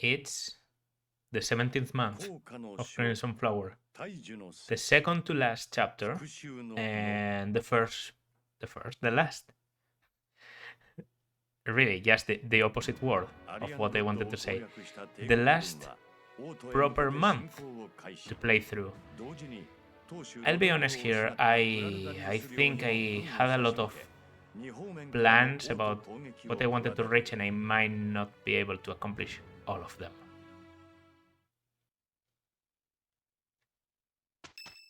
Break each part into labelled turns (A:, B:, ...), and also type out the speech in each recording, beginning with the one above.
A: It's the 17th month of Crimson Flower, the second to last chapter, and the last. Really, just the opposite word of what I wanted to say. The last proper month to play through. I'll be honest here, I think I had a lot of plans about what I wanted to reach and I might not be able to accomplish all of them.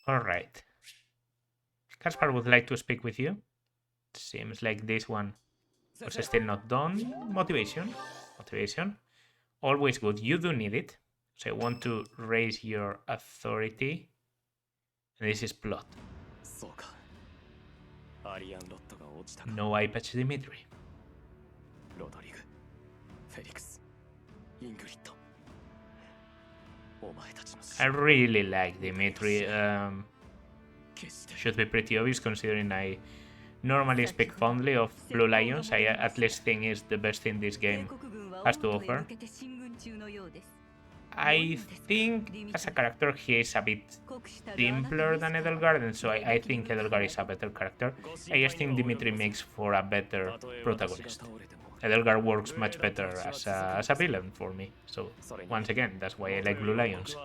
A: Alright. Caspar would like to speak with you. Seems like this one was still not done. Motivation. Motivation. Always good. You do need it. So I want to raise your authority. And this is plot. No eye patch, Dimitri. I really like Dimitri. Should be pretty obvious considering I normally speak fondly of Blue Lions. I at least think is the best thing this game has to offer. I think as a character he is a bit simpler than Edelgard, and so I think Edelgard is a better character. I just think Dimitri makes for a better protagonist. Edelgard works much better as a villain for me, so once again, that's why I like Blue Lions,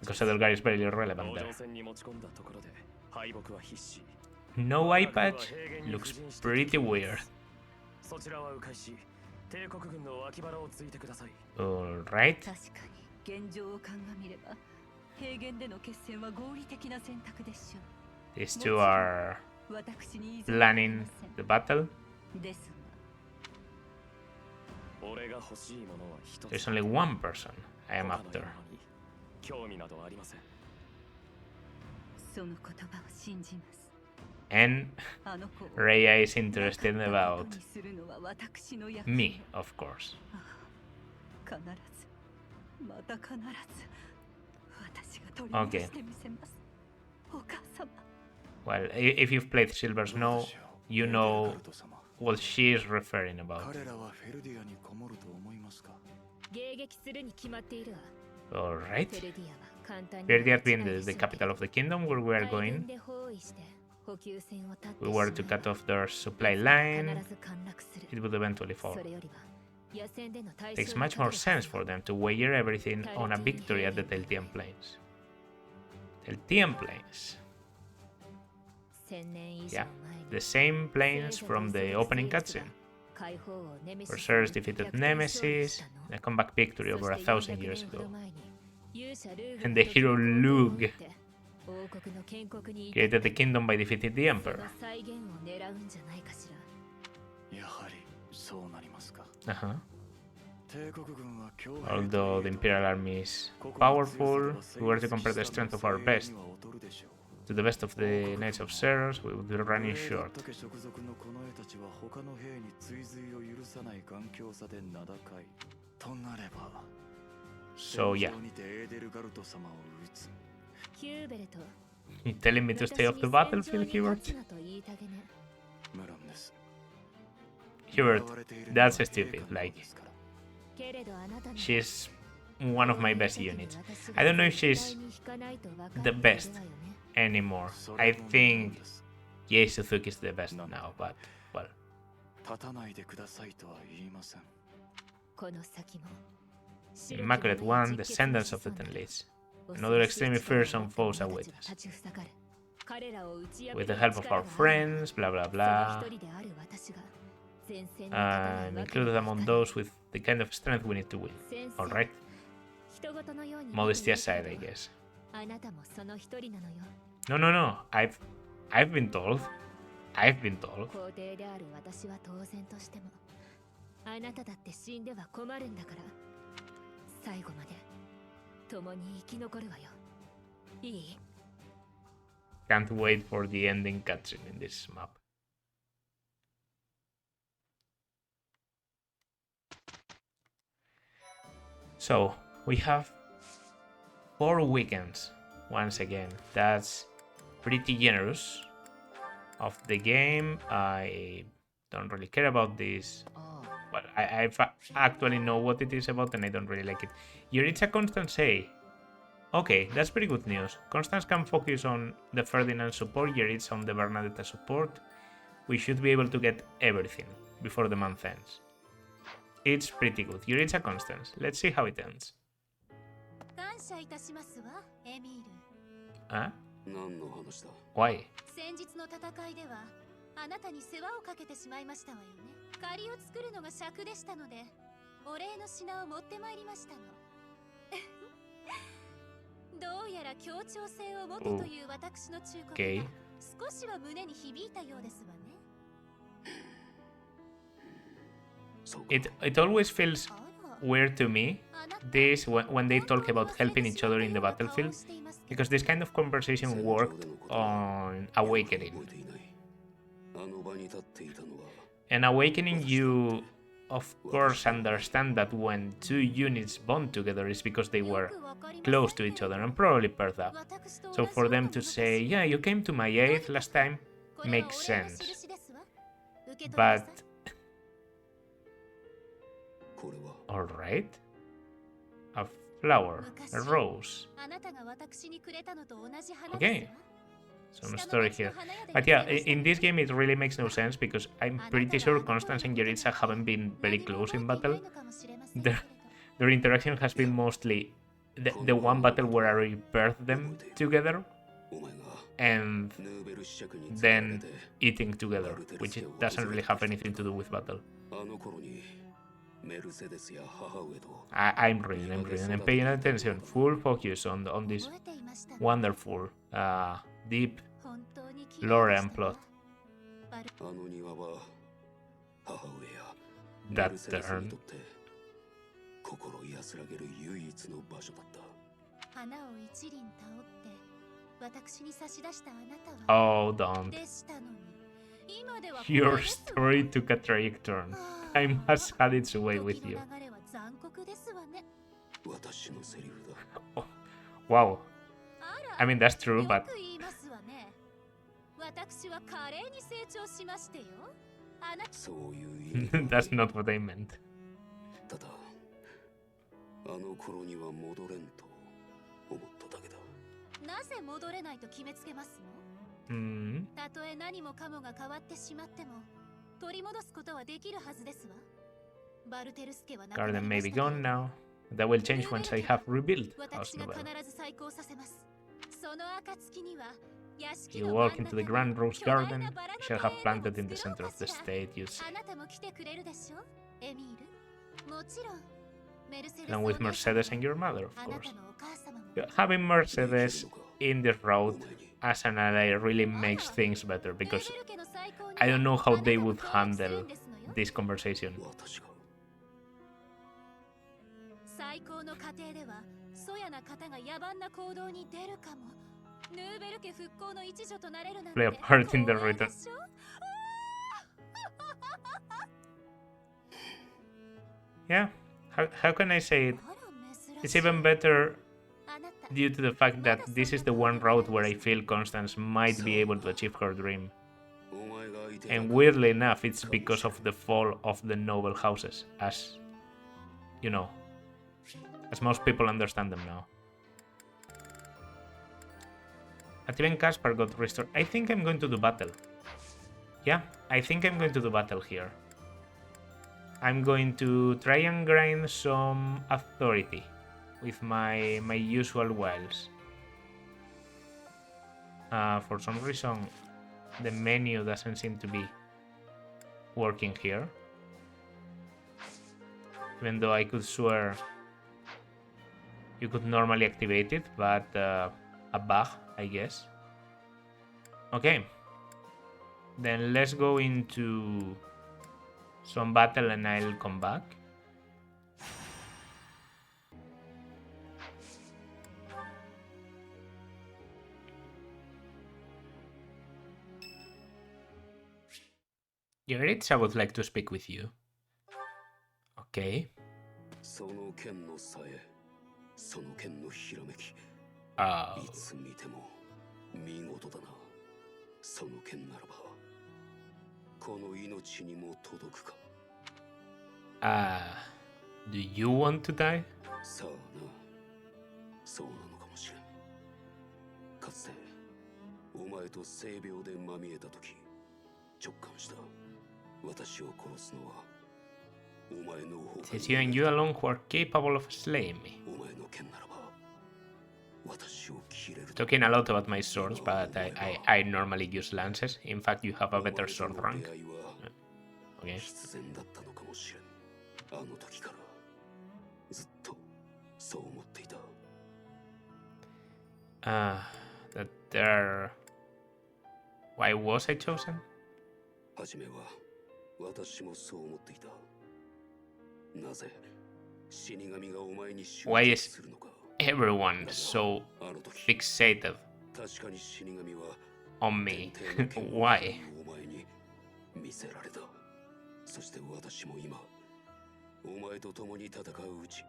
A: because Edelgard is very relevant there. No eye patch looks pretty weird. Alright. These two are planning the battle. There's only one person I am after. And Rhea is interested about me, of course. Okay. Well, if you've played Silver Snow, you know what she is referring about. Alright. Ferdiad being the capital of the kingdom where we are going. We were to cut off their supply line, it would eventually fall. Takes much more sense for them to wager everything on a victory at the Teltian Plains. Teltian Plains. Yeah, the same plains from the opening cutscene. Berserk's defeated Nemesis, a comeback victory over 1,000 years ago. And the hero Lug created the kingdom by defeating the Emperor. Although the Imperial army is powerful, if we were to compare the strength of our best to the best of the Knights of Seiros, we would be running short. So yeah. You telling me to stay off the battlefield, Hubert? Hubert, that's stupid, like... She's one of my best units. I don't know if she's the best anymore. I think Suzuki is the best now, but well. Immaculate One, Descendants of the Ten Leads. Another extremely fearsome foes await us. With the help of our friends, blah blah blah. I'm included among those with the kind of strength we need to win. Alright. Modesty aside, I guess. No. I've been told. I've been told. Can't wait for the ending cutscene in this map. So, we have 4 weekends once again. That's pretty generous of the game. I don't really care about this. Well, I actually know what it is about and I don't really like it. Jeritza Constance A. Okay, that's pretty good news. Constance can focus on the Ferdinand support, Jeritza on the Bernadetta support. We should be able to get everything before the month ends. It's pretty good. Jeritza Constance. Let's see how it ends. Huh? Why?
B: あなたに世話をかけてしまいましたわよね。借りを作るのが尺でしたので、お礼の品を持ってまいりましたの。どうやら協調性を持てという私の忠告が少しは胸に響いたようですわね。
A: It always feels weird to me, this when they talk about helping each other in the battlefield, because this kind of conversation worked on Awakening. And Awakening, you of course understand that when two units bond together is because they were close to each other and probably paired up. So for them to say, yeah, you came to my aid last time, makes sense. But alright. A flower, a rose. Okay. Some story here. But yeah, in this game it really makes no sense because I'm pretty sure Constance and Jeritza haven't been very close in battle. Their interaction has been mostly the one battle where I birthed them together and then eating together, which doesn't really have anything to do with battle. I'm reading, I'm paying attention, full focus on this wonderful, deep lore and plot. That turn. Oh, don't. Your story took a tragic turn. Time has had its way with you. Oh, wow. I mean, that's true, but... That's not what I meant. Garden may be gone now. That will change once I have rebuilt House Novel. You walk into the Grand Rose Garden, you shall have planted in the center of the state, you see. Along with Mercedes and your mother, of course. Having Mercedes in the road as an ally really makes things better, because I don't know how they would handle this conversation. Play a part in the return. Yeah, how can I say it? It's even better due to the fact that this is the one route where I feel Constance might be able to achieve her dream. And weirdly enough, it's because of the fall of the noble houses, as, you know, as most people understand them now. But even Caspar got restored. I think I'm going to do battle. Yeah, I think I'm going to do battle here. I'm going to try and grind some authority with my usual wiles. For some reason, the menu doesn't seem to be working here. Even though I could swear you could normally activate it, but a bug, I guess. Okay. Then let's go into some battle and I'll come back. Jeritza, I would like to speak with you. Okay. Do you want to die?
C: さあな、そうなのかもしれん。かつてお前と性病でまみえた時、直感した。私を殺すのはお前の方。
A: It is you and you alone who are capable of slaying me.
C: お前の剣ならば私を切れる。
A: Talking a lot about my swords, but I normally use lances. In fact, you have a better sword rank. Okay.
C: 必然だったのかもしれん。あの時からずっとそう思っていた。
A: That there. Why was I chosen?
C: 初めは私もそう思っていた。なぜ死神がお前に襲撃するのか。
A: Everyone so fixated
C: 確かに死神は
A: on me. Why?
C: お前に見せられた。そして私も今お前と共に戦ううち、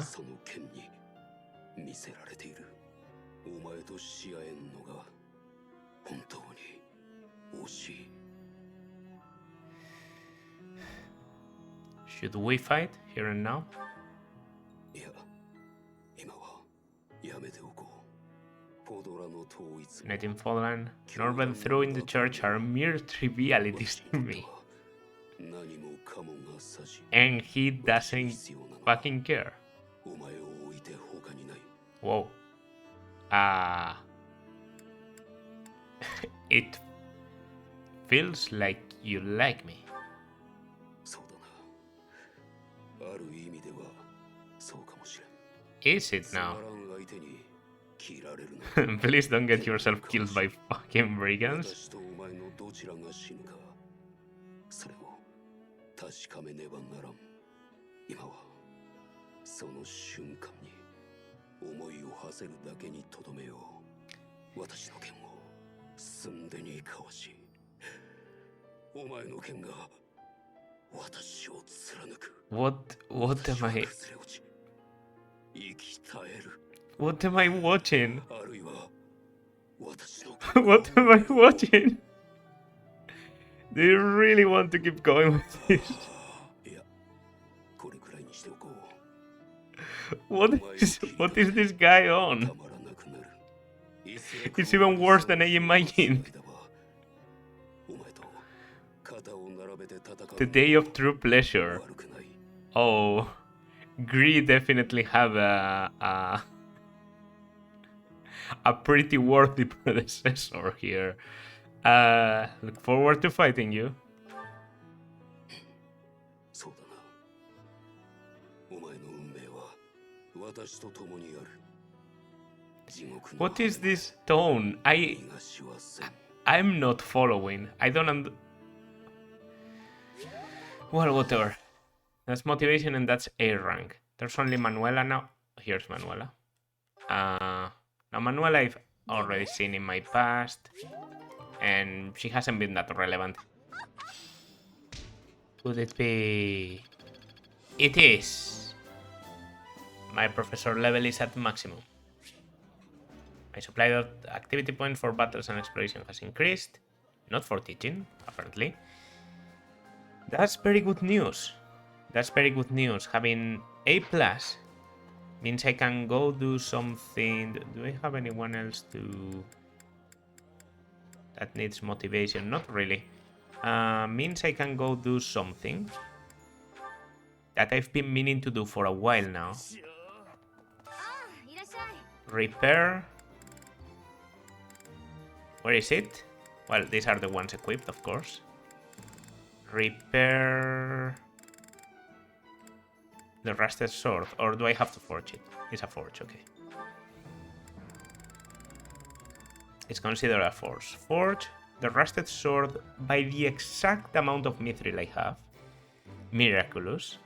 C: その剣に見せられている。お前とし合えんのが本当に惜しい。
A: Should we fight here and now?
C: いや、今はやめておこう。ポドラの統一。
A: Night in Fallen, Norbert through in the church are mere trivialities to me. And he doesn't fucking care. Whoa. It feels like you like me. Is it now? Please don't get yourself killed by fucking brigands.
C: 確かめねばならん。今はその瞬間に思いを馳せるだけにとどめよう。私の剣を寸でにかわし、お前の剣が私を貫く。
A: What am I?
C: 生き絶える。
A: What am I watching?
C: あるいは私の
A: What am I watching? Do you really want to keep going with this? What is this guy on? It's even worse than I imagined. The day of true pleasure. Oh, Gree definitely have a pretty worthy predecessor here. Look forward to fighting you. What is this tone? I'm not following. I don't Well, whatever. That's motivation and that's A rank. There's only Manuela now. Here's Manuela. Now Manuela I've already seen in my past, and she hasn't been that relevant. Could it be? It is. My professor level is at maximum. My supply of activity points for battles and exploration has increased. Not for teaching, apparently. That's very good news. That's very good news. Having A+ means I can go do something. Do I have anyone else to... that needs motivation? Not really. Means I can go do something that I've been meaning to do for a while now. Repair. Where is it? Well, these are the ones equipped, of course. Repair the rusted sword, or do I have to forge it? It's a forge, okay. It's considered a forge. Forge the rusted sword by the exact amount of mithril I have, miraculous,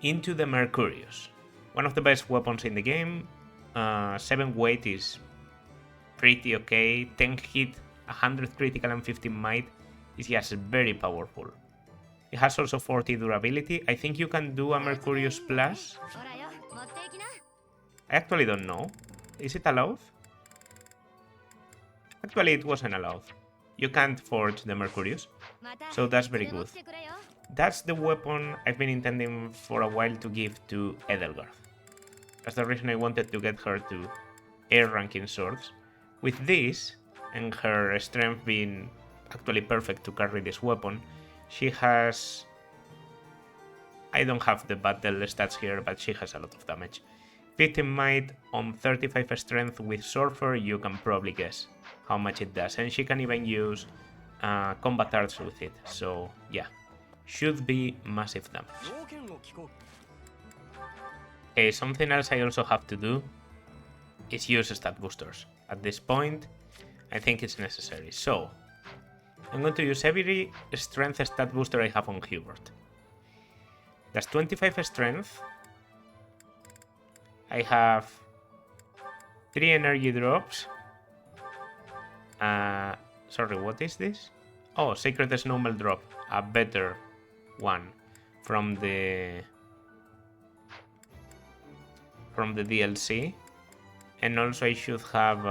A: into the Mercurius. One of the best weapons in the game. 7 weight is pretty okay. 10 hit, 100 critical and 15 might is just very powerful. It has also 40 durability. I think you can do a Mercurius Plus. I actually don't know. Is it allowed? Actually, it wasn't allowed. you can't forge the Mercurius. So that's very good. That's the weapon I've been intending for a while to give to Edelgard. That's the reason I wanted to get her to air ranking swords. With this, and her strength being actually perfect to carry this weapon, she has... I don't have the battle stats here, but she has a lot of damage. 15 might on 35 strength with Surfer, you can probably guess how much it does. And she can even use combat arts with it, so yeah. Should be massive damage. Okay, something else I also have to do is use stat boosters. At this point, I think it's necessary. So, I'm going to use every strength stat booster I have on Hubert. That's 25 strength. I have 3 energy drops. Sorry, what is this? Oh, Sacred Snowmelt drop. A better one from the DLC. And also I should have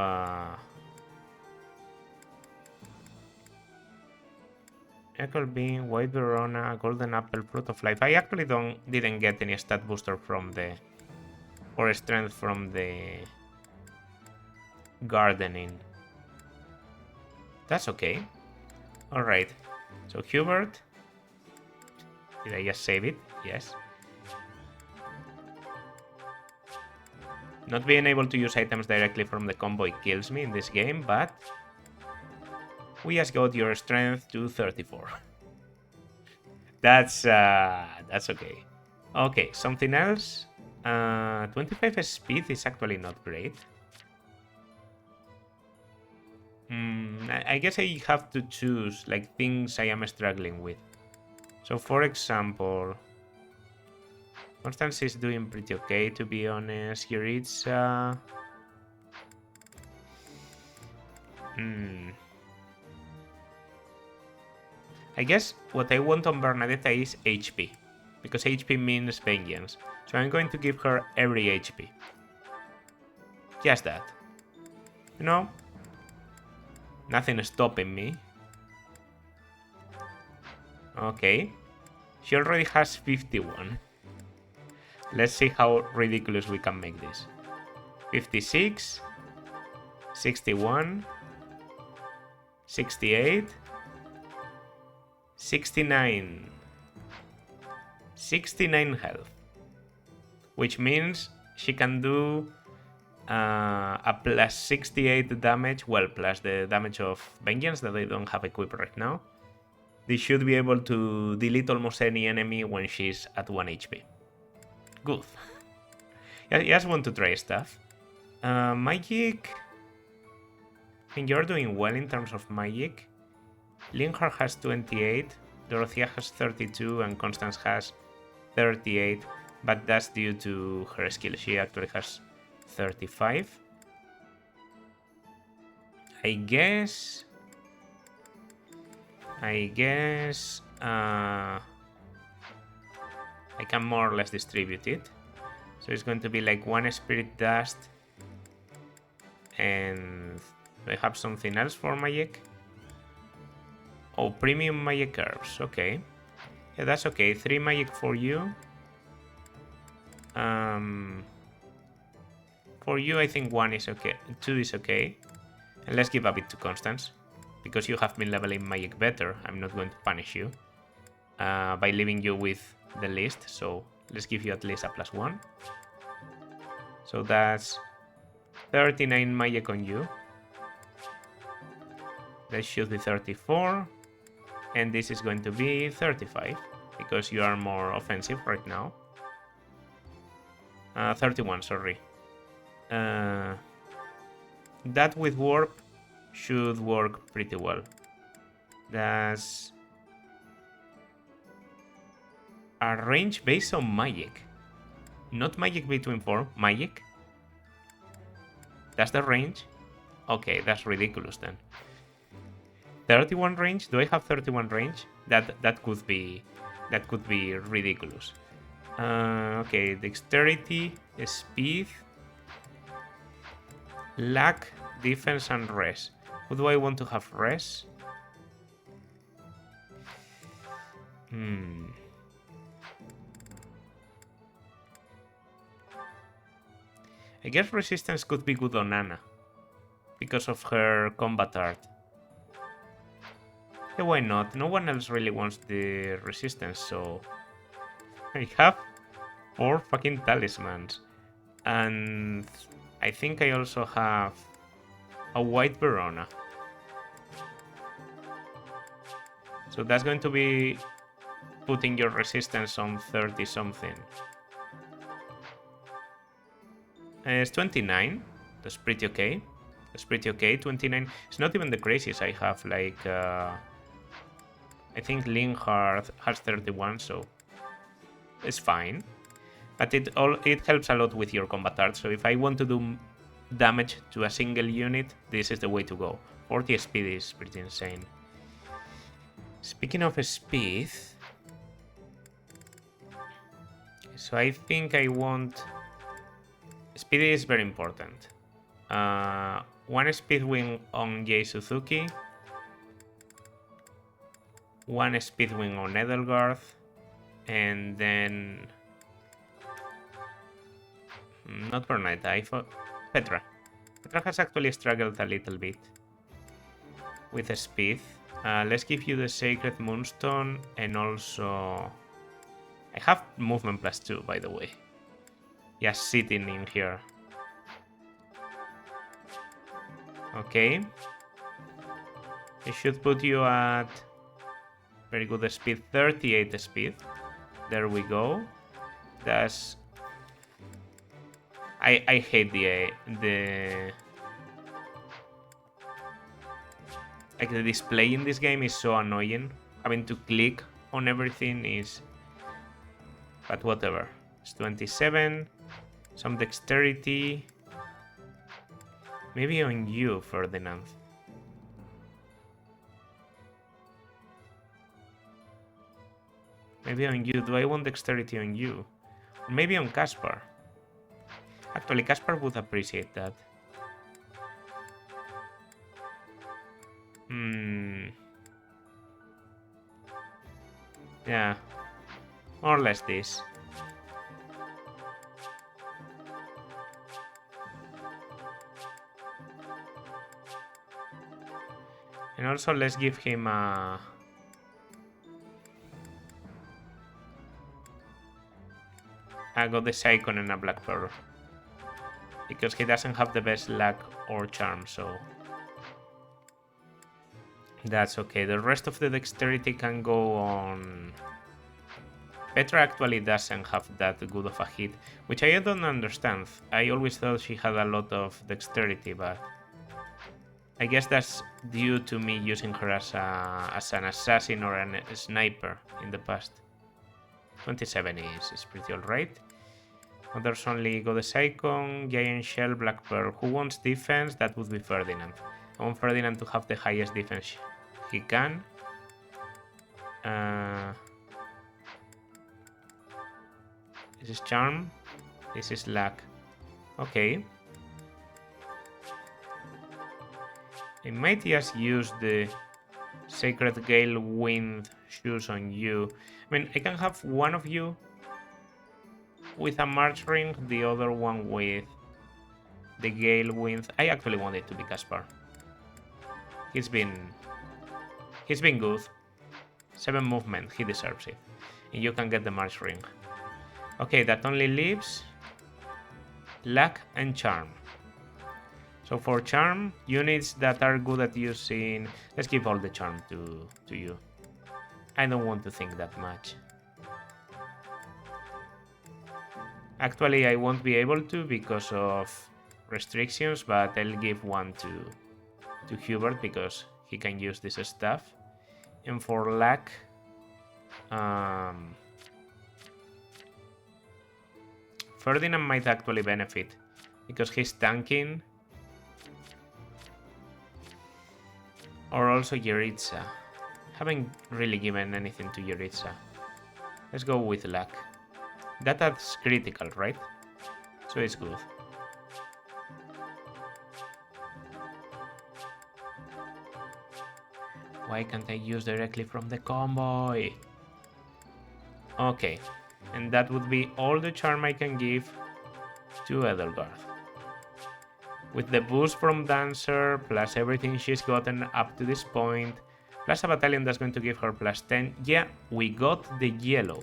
A: Echo Bean, White Verona, Golden Apple, Fruit of Life. I actually didn't get any stat booster from the... or strength from the... gardening. That's okay. Alright. So Hubert. Did I just save it? Yes. Not being able to use items directly from the convoy kills me in this game, but... we just got your strength to 34. That's okay. Okay, something else. 25 speed is actually not great. I guess I have to choose like things I am struggling with. So for example, Constance is doing pretty okay, to be honest. Jeritza. I guess what I want on Bernadetta is HP, because HP means vengeance. So I'm going to give her every HP. Just that. You know? Nothing is stopping me. Okay. She already has 51. Let's see how ridiculous we can make this. 56. 61. 68. 69. 69 health. Which means she can do a plus 68 damage, well, plus the damage of Vengeance that I don't have equipped right now. They should be able to delete almost any enemy when she's at 1 HP. Good. I just want to try stuff. Magic. I mean, you're doing well in terms of magic. Linhart has 28, Dorothea has 32, and Constance has 38. But that's due to her skill. She actually has 35. I guess I can more or less distribute it. So it's going to be like 1 Spirit Dust. And do I have something else for magic? Oh, premium magic herbs. Okay. Yeah, that's okay. 3 magic for you. For you, I think 1 is okay. 2 is okay. And let's give a bit to Constance. Because you have been leveling magic better, I'm not going to punish you by leaving you with the list. So let's give you at least a +1. So that's 39 magic on you. That should be 34. And this is going to be 35. Because you are more offensive right now. 31, sorry. That with warp should work pretty well. That's a range based on magic. Not magic between 4, magic. That's the range? Okay, that's ridiculous then. 31 range? Do I have 31 range? That could be ridiculous. Okay, dexterity, speed, luck, defense, and res. Who do I want to have res? I guess resistance could be good on Anna because of her combat art. Yeah, why not? No one else really wants the resistance, so I have 4 fucking talismans. And I think I also have a white Verona. So that's going to be putting your resistance on 30 something. It's 29. That's pretty okay. That's pretty okay. 29. It's not even the craziest I have. Like, I think Linhard has 31, so it's fine. But it helps a lot with your combat art. So if I want to do damage to a single unit, this is the way to go. 40 speed is pretty insane. Speaking of speed, so I think I want... Speed is very important. 1 speed wing on Suzuki, 1 speed wing on Edelgard, and then... Not Bernita, Petra. Petra has actually struggled a little bit with the speed. Let's give you the Sacred Moonstone, and also... I have movement +2, by the way. Yeah, sitting in here. Okay. It should put you at very good speed, 38 speed. There we go. That's... I hate the like the display in this game is so annoying. Having to click on everything is... But whatever. It's 27. Some dexterity. Maybe on you, Ferdinand. Maybe on you. Do I want dexterity on you? Or maybe on Caspar. Actually, Caspar would appreciate that. Yeah. More or less this. And also let's give him a... I got the Icon and a Black Pearl. Because he doesn't have the best luck or charm, so... That's okay. The rest of the dexterity can go on... Petra actually doesn't have that good of a hit, which I don't understand. I always thought she had a lot of dexterity, but... I guess that's due to me using her as an assassin or a sniper in the past. 27 is pretty alright. Others only Goddess Icon, Giant Shell, Black Pearl. Who wants defense? That would be Ferdinand. I want Ferdinand to have the highest defense he can. This is Charm. This is Luck. Okay. I might just use the Sacred Gale Wind shoes on you. I mean, I can have one of you with a March Ring, the other one with the Gale Wind. I actually want it to be Caspar. He's been good. 7 movement, he deserves it. And you can get the March Ring. Okay, that only leaves Luck and Charm. So for Charm, units that are good at using... Let's give all the Charm to you. I don't want to think that much. Actually, I won't be able to because of restrictions, but I'll give one to Hubert because he can use this stuff. And for Luck... Ferdinand might actually benefit because he's tanking. Or also Jeritza. Haven't really given anything to Jeritza. Let's go with Luck. That adds critical, right? So it's good. Why can't I use directly from the convoy? Okay, and that would be all the charm I can give to Edelgard. With the boost from Dancer, plus everything she's gotten up to this point, plus a battalion that's going to give her plus 10, yeah, we got the yellow.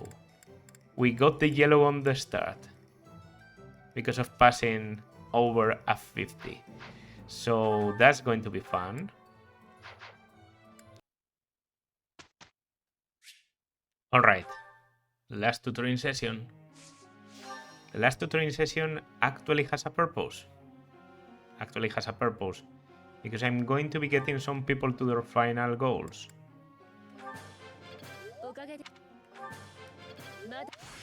A: We got the yellow on the start because of passing over a 50. So that's going to be fun. Alright, last tutoring session. The last tutoring session actually has a purpose. Because I'm going to be getting some people to their final goals.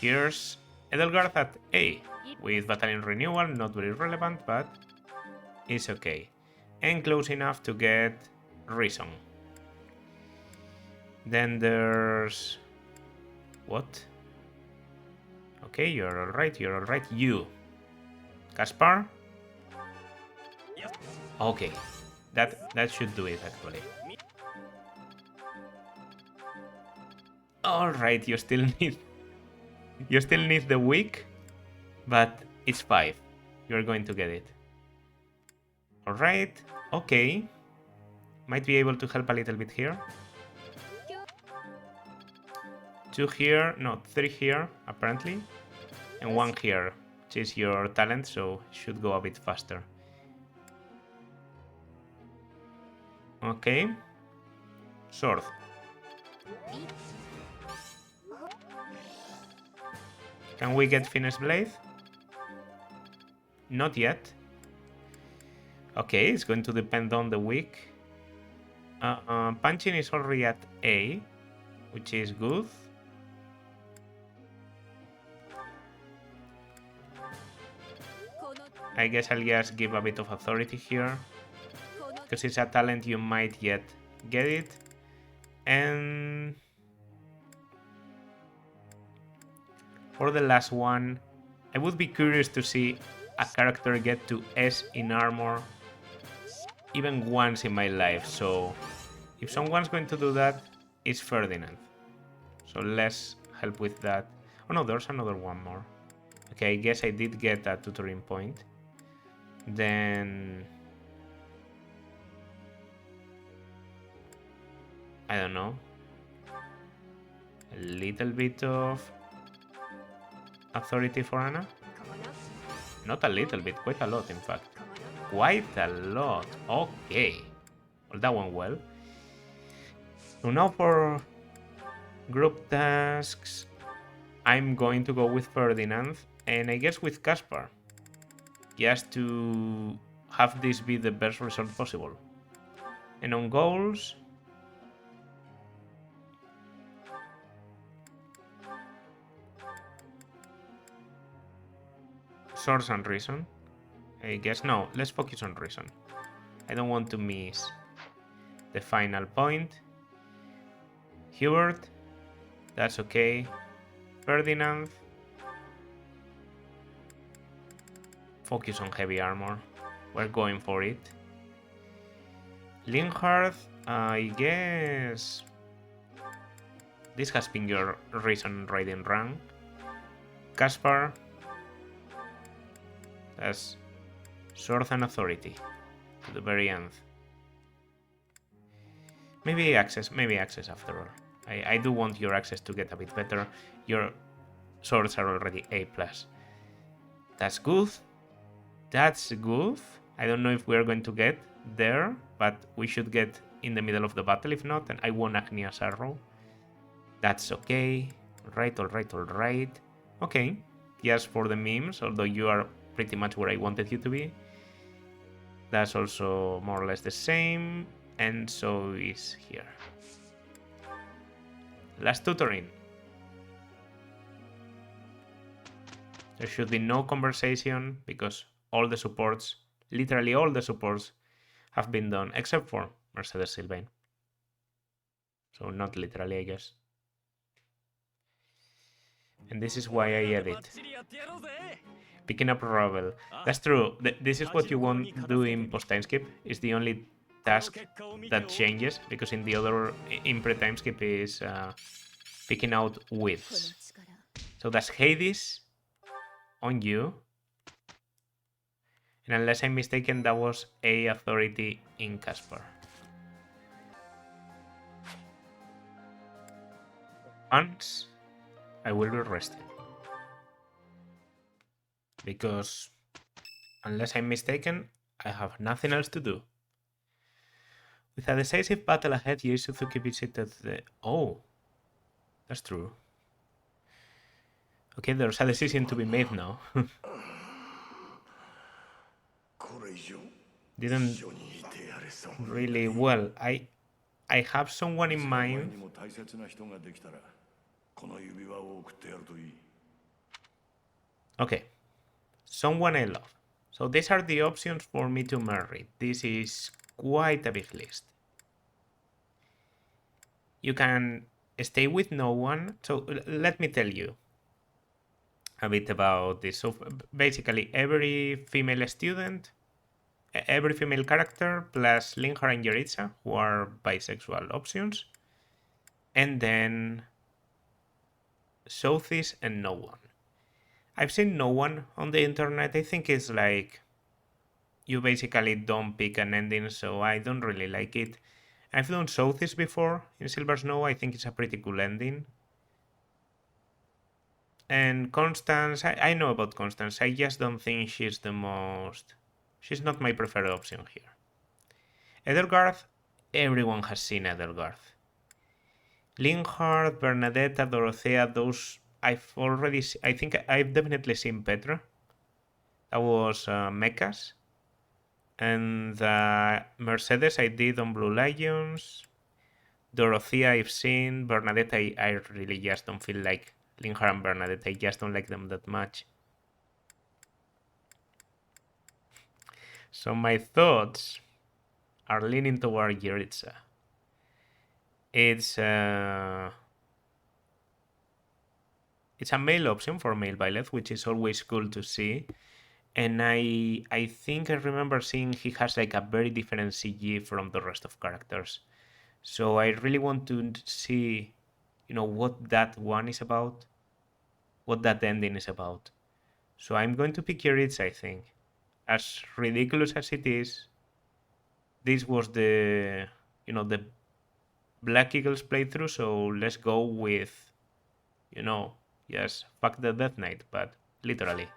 A: Here's Edelgard at A, with battalion renewal, not very relevant, but it's okay. And close enough to get reason. Then there's... what? Okay, you're alright, You. Kaspar? Okay, that should do it actually. Alright, you still need the weak, but it's 5. You're going to get it. Alright, okay. Might be able to help a little bit here. 2 here, no, 3 here, apparently. And 1 here, which is your talent, so it should go a bit faster. Okay. Sword. Can we get Finished Blade? Not yet. Okay, it's going to depend on the weak. Punching is already at A, which is good. I guess I'll just give a bit of authority here. Because it's a talent, you might yet get it. And for the last one, I would be curious to see a character get to S in armor even once in my life. So if someone's going to do that, it's Ferdinand. So let's help with that. Oh no, there's another one more. Okay, I guess I did get a tutoring point. Then I don't know. A little bit of authority for Anna? Not a little bit, quite a lot in fact. Quite a lot. Okay. Well, that went well. So now for group tasks, I'm going to go with Ferdinand and I guess with Kaspar. Just to have this be the best result possible. And on goals, Source and Reason. I guess no, let's focus on Reason. I don't want to miss the final point. Hubert, that's okay. Ferdinand, focus on heavy armor. We're going for it. Linhard, I guess this has been your Reason riding rank. Kaspar, that's Sword and Authority to the very end. Maybe access after all. I do want your access to get a bit better. Your swords are already A+. That's good. That's good. I don't know if we're going to get there, but we should get in the middle of the battle. If not, then I won Agnia's arrow. That's okay. Alright. Okay. Just for the memes, although you are pretty much where I wanted you to be. That's also more or less the same. And so is here. Last tutoring. There should be no conversation because all the supports, literally all the supports, have been done except for Mercedes Sylvain. So not literally, I guess. And this is why I edit. Picking up Rebel. That's true. This is what you won't do in post-time skip. It's the only task that changes, because in the other, in pre-time skip is picking out widths. So that's Hades on you. And unless I'm mistaken, that was a authority in Casper. Once I will be resting. Because unless I'm mistaken, I have nothing else to do. With a decisive battle ahead, Yei Suzuki visited the... Oh, that's true. Okay, there's a decision to be made now. Didn't really... Well, I have someone in mind. Okay, someone I love. So these are the options for me to marry. This is quite a big list. You can stay with no one. So let me tell you a bit about this. So basically every female student, every female character plus Linhar and Jeritza, who are bisexual options, and then Sothis and no one. I've seen no one on the internet. I think it's like you basically don't pick an ending, so I don't really like it. I've done Sothis before in Silver Snow. I think it's a pretty cool ending. And Constance, I know about Constance. I just don't think she's the most... She's not my preferred option here. Edelgard, everyone has seen Edelgard. Linhard, Bernadetta, Dorothea, those I've already... I think I've definitely seen Petra. That was Mechas. And Mercedes I did on Blue Lions. Dorothea I've seen. Bernadette I really just don't feel like Linhard and Bernadette. I just don't like them that much. So my thoughts are leaning toward Jeritza. It's a male option for male Byleth, which is always cool to see. And I think I remember seeing he has like a very different CG from the rest of characters. So I really want to see, you know, what that one is about, what that ending is about. So I'm going to pick Jeritza, I think. As ridiculous as it is, this was the, you know, the Black Eagles playthrough, so let's go with, you know, yes, fuck the Death Knight, but literally.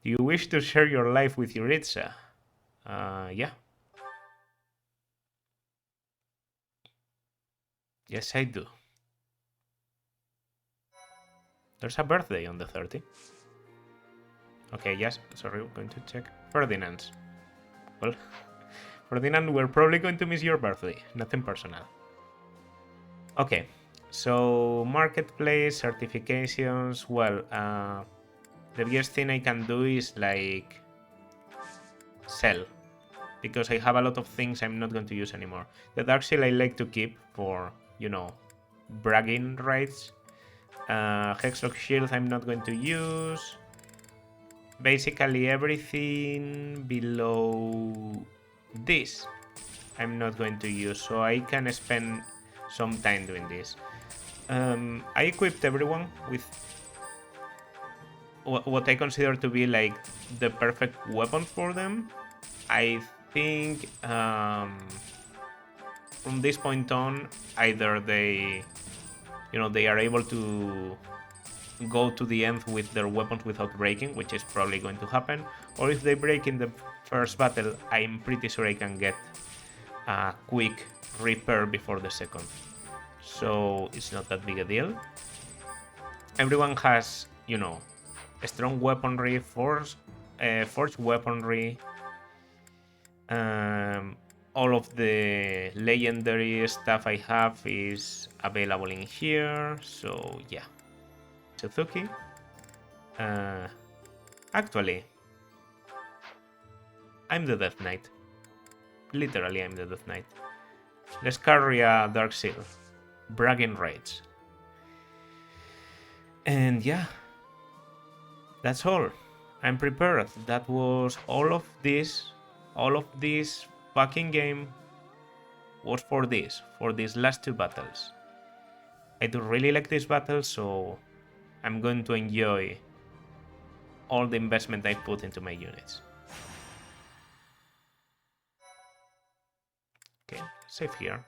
A: Do you wish to share your life with Jeritza? Yeah. Yes, I do. There's a birthday on the 30th. Okay, yes, sorry, we're going to check. Ferdinand's. Well, Ferdinand, we're probably going to miss your birthday. Nothing personal. Okay, so marketplace, certifications. Well, the biggest thing I can do is like sell, because I have a lot of things I'm not going to use anymore. The Dark Seal I like to keep for, you know, bragging rights. Hexlock Shield I'm not going to use. Basically everything below this I'm not going to use, so I can spend some time doing this. I equipped everyone with what I consider to be like the perfect weapon for them. I think from this point on, either they, you know, they are able to go to the end with their weapons without breaking, which is probably going to happen, or if they break in the first battle, I'm pretty sure I can get a quick repair before the second. So it's not that big a deal. Everyone has, you know, strong weaponry, forged weaponry. All of the legendary stuff I have is available in here, so yeah. Suzuki. Actually, I'm the Death Knight. Literally, I'm the Death Knight. Let's carry a Dark Seal. Bragging rights. And yeah, that's all. I'm prepared. That was all of this. All of this fucking game was for these last two battles. I do really like this battle, so I'm going to enjoy all the investment I put into my units. Okay, save here.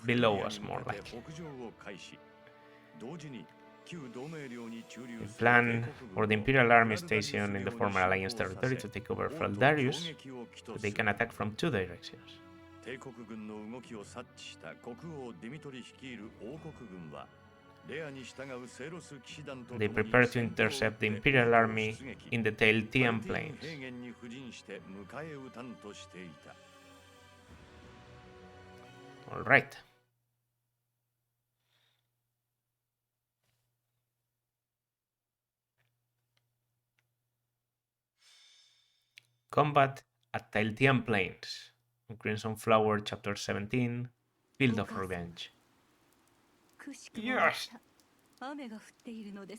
A: Below us, more like. The plan for the Imperial Army station in the former Alliance territory to take over Darius, so they can attack from two directions. They prepare to intercept the Imperial Army in the Tailtean Plains. Alright. Combat at Tailtean Plains. Crimson Flower, Chapter 17, Field of Revenge. Yes!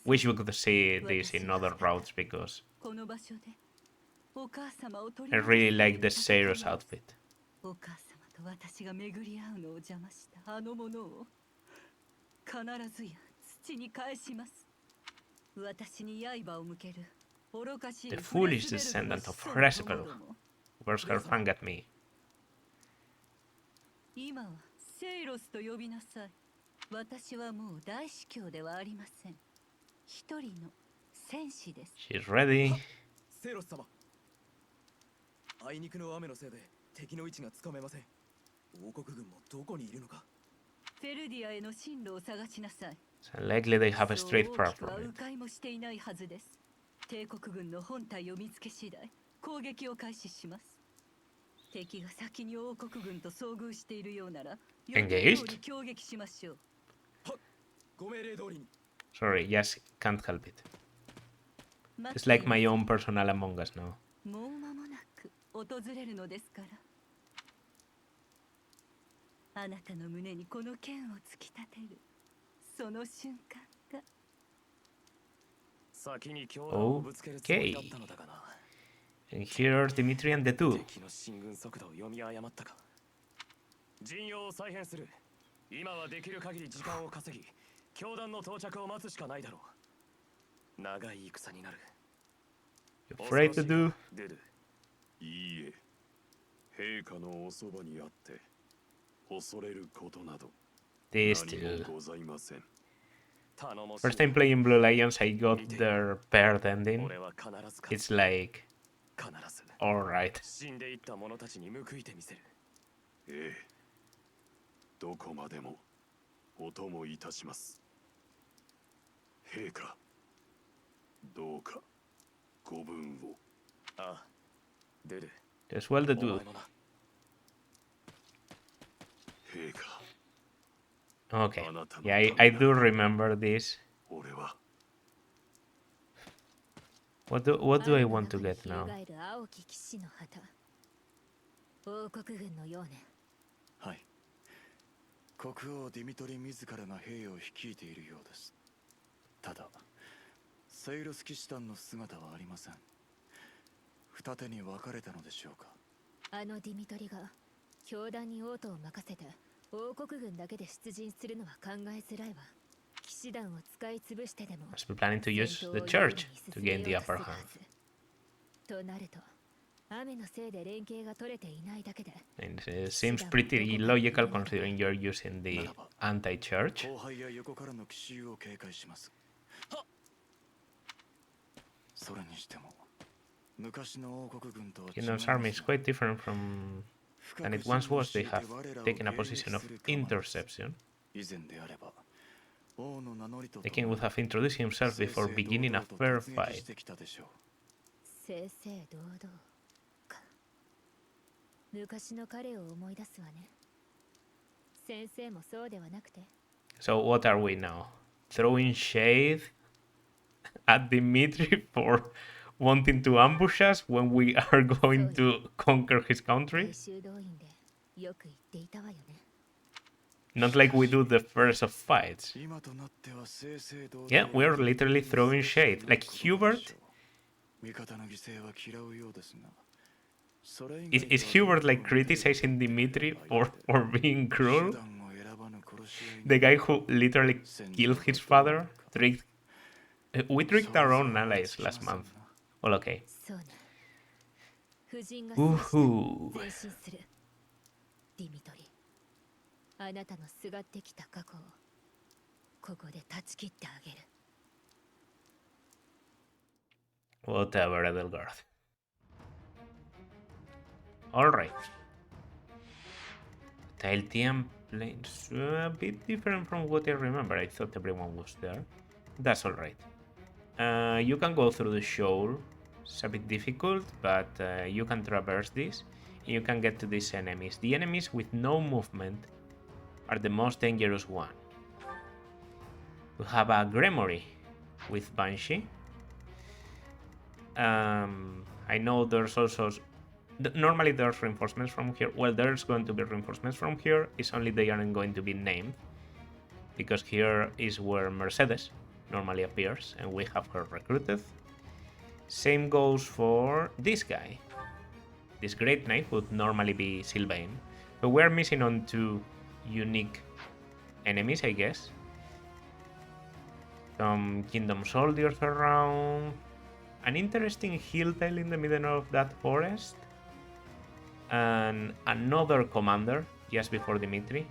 A: Wish we could see this in other routes because I really like the seiros outfit. The foolish descendant of Hresbel wears her fang at me. She's ready.
D: セロス様、あいにくの雨のせいで敵の位置がつかめません。王国軍もどこにいるのか。
E: フェルディアへの進路を探しなさい。
A: So likely they have a straight path
E: そう大きくは
A: from
E: 迂
A: it.
E: 回もしていないはずです。帝国軍の本体を見つけ次第、攻撃を開始します。敵が先に王国軍と遭遇しているようなら、予定通り攻撃しましょう。
D: はっ、ご命令通りに。
A: Sorry, just can't help it. It's like my own personal Among Us now.
E: もう間もなく訪れるのですから。あなたの胸にこの剣を突き立てるその瞬間が。
D: 先に強弾をぶつけるつもりだったのだがな。
A: And here dimitri-dedue.
D: 敵の進軍速度を読み誤ったか。陣容を再編する。今はできる限り時間を稼ぎ、強弾の到着を待つしかないだろう。長い戦になる。
A: You afraid to do?
C: いいえ、陛下のおそばにあって恐れることなど
A: This
C: 何
A: too.
C: もございません。
A: First time playing Blue Lions, I got their paired ending.
D: 俺は必ず勝つ。
A: It's like,
D: 必ず
A: alright.
D: 死んでいった者たちに報いてみせる。
C: ええ、どこまでもお供いたします。陛下、どうかご分を。
D: ああ、デル。
A: As well to
D: お
A: do.
D: 前もな。
C: 陛下、
A: Okay. Yeah, I do remember this.
C: 俺は
A: What do I want to get now?
B: 青き騎士の旗。王国軍のようね。
F: はい。国王ディミトリ自らが兵を率いているようです。ただ、セイロス騎士団の姿はありません。二手に分かれたのでしょうか。
B: あのディミトリが教団に王都を任せて王国軍だけで出陣するのは考えづらいわ。騎士団を使い潰してでも
A: Must be planning to use the church to gain the upper hand.
B: となると雨のせいで連携が取れていないだけで
A: And it seems pretty logical considering you're using the anti-church.
F: 後輩や横からの奇襲を警戒します。それにしても、昔の王国軍とは違い
A: Kingdom's
F: ま
A: army is
F: す。
A: quite different from than it once was. They have taken a position of interception.
F: 以前であれば、王の名乗りと
A: The king would have introduced himself before beginning a fair
F: 突撃
A: fight.
F: してきたでしょう。
B: 正々堂々か。昔の彼を思い出すわね。先生もそうではなくて。
A: So what are we now? Throwing shade at Dimitri for wanting to ambush us when we are going to conquer his country?
B: 大修道院でよく言っていたわよね。
A: Not like we do the first of fights.
F: 今となっては正々堂々
A: Yeah, we're literally throwing shade. Like Hubert Is Hubert like criticizing Dimitri for being cruel? The guy who literally killed his father? We tricked our own allies last month. Well, okay.
B: そうね。夫人が制した
A: Woohoo!
B: 前進する。ディミトリ。あなたのすがってきた過去をここで断ち切ってあげる。
A: Whatever, Edelgard. Alright. Tailtean Plains. A bit different from what I remember. I thought everyone was there. That's alright. You can go through the shoal. It's a bit difficult, but you can traverse this. You can get to these enemies. The enemies with no movement are the most dangerous one. We have a Gremory with Banshee. I know there's also... Normally there's reinforcements from here. Well, there's going to be reinforcements from here. It's only they aren't going to be named. Because here is where Mercedes normally appears. And we have her recruited. Same goes for this guy. This Great Knight would normally be Sylvain. But we're missing on two unique enemies, I guess. Some Kingdom Soldiers around. An interesting hill tile in the middle of that forest. And another commander just before Dimitri.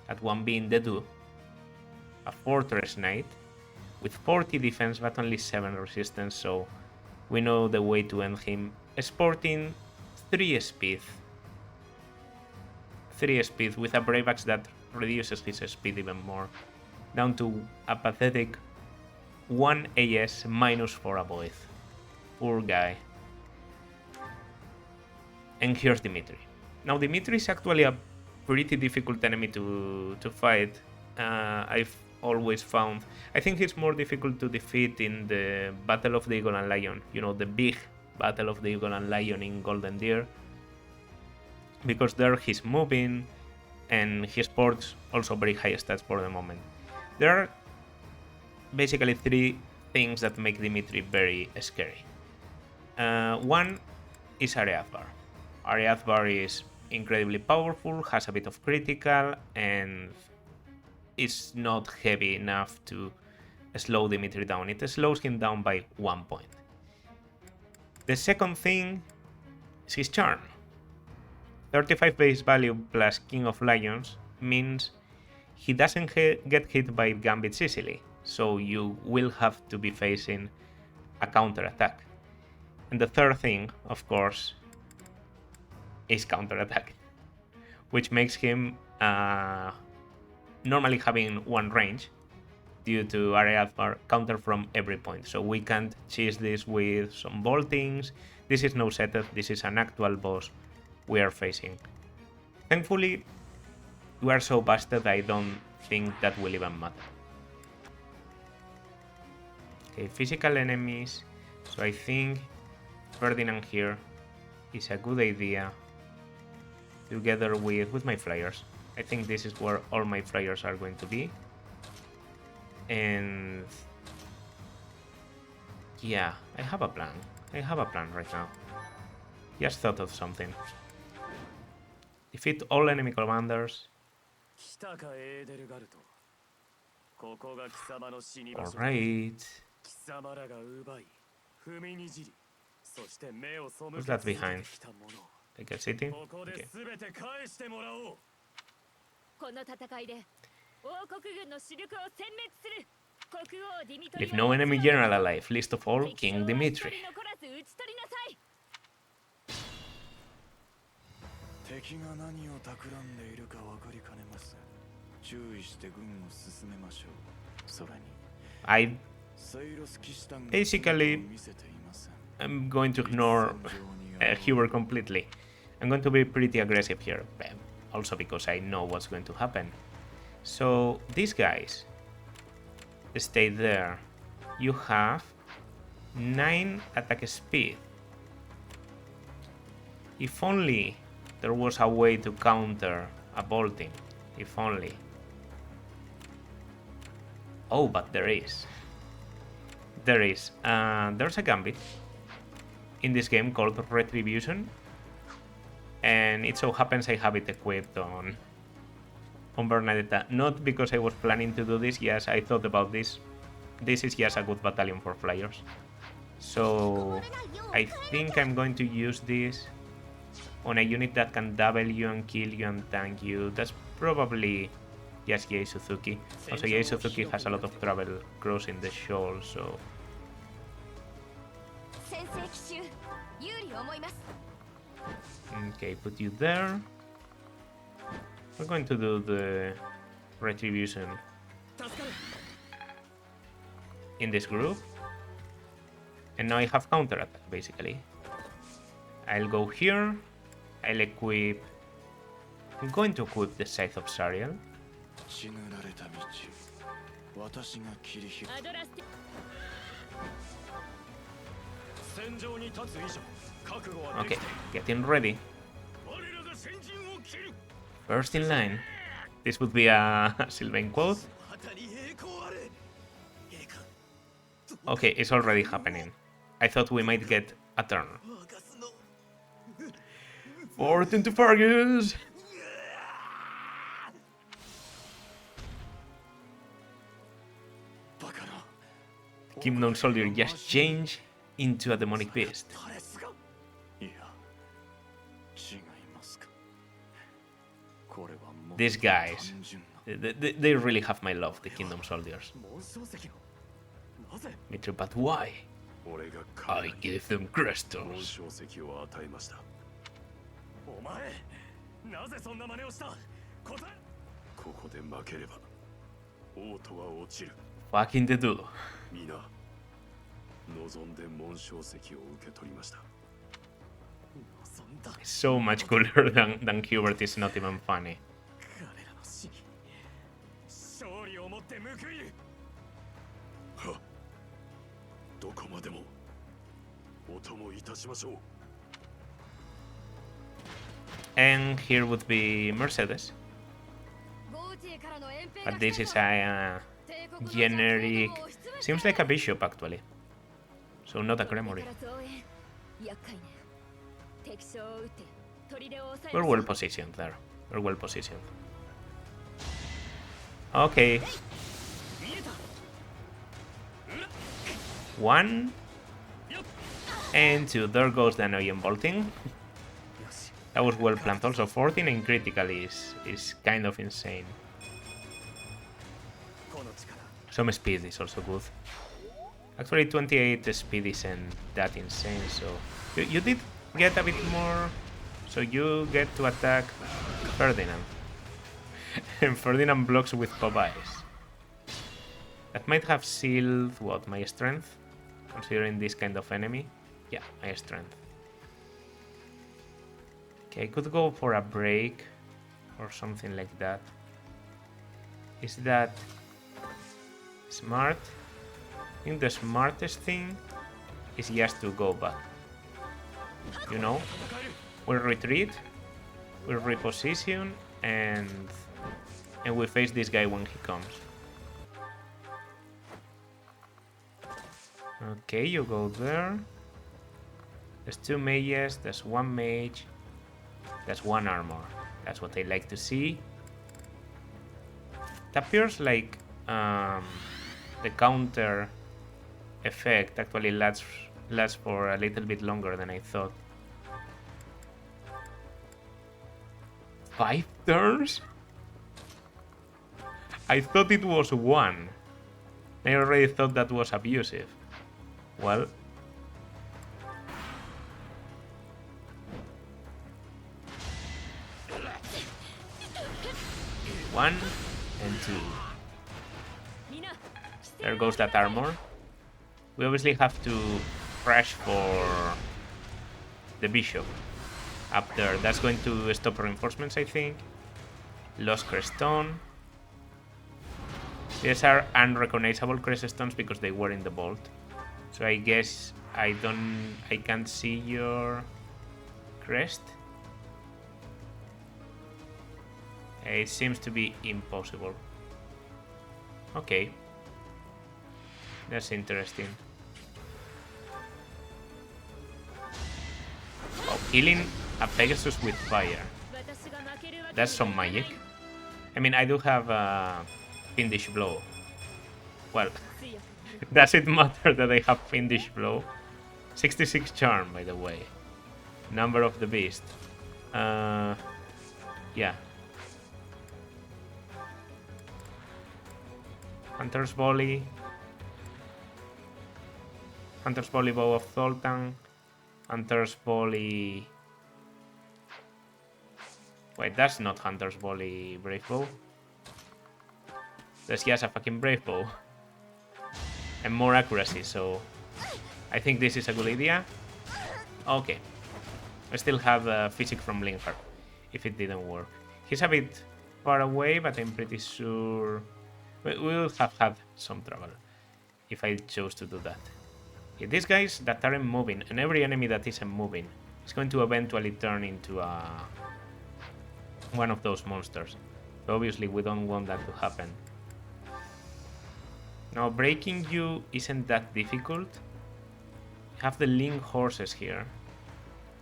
A: That one being Dedue. A Fortress Knight. With 40 defense but only 7 resistance, so we know the way to end him. Sporting 3 speed. 3 speed with a Brave Axe that reduces his speed even more. Down to a pathetic 1 AS minus 4 avoid. Poor guy. And here's Dimitri. Now Dimitri is actually a pretty difficult enemy to fight. I've always found. I think he's more difficult to defeat in the Battle of the Eagle and Lion. You know, the big Battle of the Eagle and Lion in Golden Deer. Because there he's moving and he sports also very high stats for the moment. There are basically 3 things that make Dimitri very scary. One is Areathbar. Areathbar is incredibly powerful, has a bit of critical, and is not heavy enough to slow Dimitri down. It slows him down by 1 point. The second thing is his charm. 35 base value plus King of Lions means he doesn't get hit by Gambit easily, so you will have to be facing a counter attack. And the third thing, of course, is counter attack, which makes him normally having 1 range due to Areathbar counter from every point. So we can't cheese this with some boltings. This is no setup, this is an actual boss we are facing. Thankfully, we are so busted I don't think that will even matter. Okay, physical enemies. So I think Ferdinand here is a good idea together with my flyers. I think this is where all my flyers are going to be. And yeah, I have a plan. I have a plan right now. Just thought of something. Defeat all enemy commanders. Alright. Who's that behind? Like a city? Okay. Leave no enemy general alive, least of all King Dimitri. I basically am going to ignore Hubert completely. I'm going to be pretty aggressive here, also because I know what's going to happen. So these guys stay there. You have 9 attack speed. If only there was a way to counter a bolting. If only. Oh, but there is. There's a gambit in this game called Retribution, and it so happens I have it equipped on Bernadetta. Not because I was planning to do this, yes, I thought about this. This is just a good battalion for flyers. So I think I'm going to use this on a unit that can double you and kill you and tank you. That's probably just Yei Suzuki. Also, Yei Suzuki has a lot of travel crossing the shoal, so... Okay, put you there. We're going to do the Retribution in this group. And now I have counterattack, basically. I'll go here. I'll equip... I'm going to equip the Scythe of Sariel. Okay, getting ready. First in line. This would be a Sylvain quote. Okay, it's already happening. I thought we might get a turn. Forth into Fergus! Kingdom Soldier just changed into a demonic beast. These guys, they really have my love, the Kingdom Soldiers. Dimitri, but why? I give them crystals. Fucking the do. It's so much cooler than Hubert, it's not even funny. And here would be Mercedes. But this is a generic... Seems like a bishop, actually. So not a Gremory. We're well positioned there. We're well positioned. Okay. 1 and 2. There goes the annoying bolting. That was well planned. Also 14 and critical is kind of insane. Some speed is also good. Actually 28 speed isn't that insane, so... You did get a bit more... So you get to attack Ferdinand. And Ferdinand blocks with pop eyes. That might have sealed, what, my strength? Considering this kind of enemy. Yeah, my strength. Okay, I could go for a break or something like that. Is that smart? I think the smartest thing is just to go back. You know? We'll retreat, we'll reposition, and we face this guy when he comes. Okay, you go there. There's 2 mages, there's 1 mage, there's 1 armor. That's what I like to see. It appears like the counter effect actually lasts for a little bit longer than I thought. 5 turns? I thought it was 1. I already thought that was abusive. Well... One and 2. There goes that armor. We obviously have to crash for the bishop up there. That's going to stop reinforcements, I think. Lost Crestone. These are unrecognizable Creststones because they were in the vault. So I guess I can't see your crest. It seems to be impossible. Okay. That's interesting. killing a Pegasus with fire. That's some magic. I mean, I do have a Fiendish Blow. Well, does it matter that I have Fiendish Blow? 66 charm, by the way. Number of the beast. Yeah. Hunter's Volley. Hunter's Volley, Bow of Zoltan. Hunter's Volley... Wait, that's not Hunter's Volley Brave Bow. That's just a fucking Brave Bow. And more accuracy, so... I think this is a good idea. Okay. I still have Physic from Linhardt, if it didn't work. He's a bit far away, but I'm pretty sure... We will have had some trouble if I chose to do that. Yeah, these guys that aren't moving, and every enemy that isn't moving, is going to eventually turn into one of those monsters. So obviously we don't want that to happen. Now breaking you isn't that difficult. You have the Link horses here.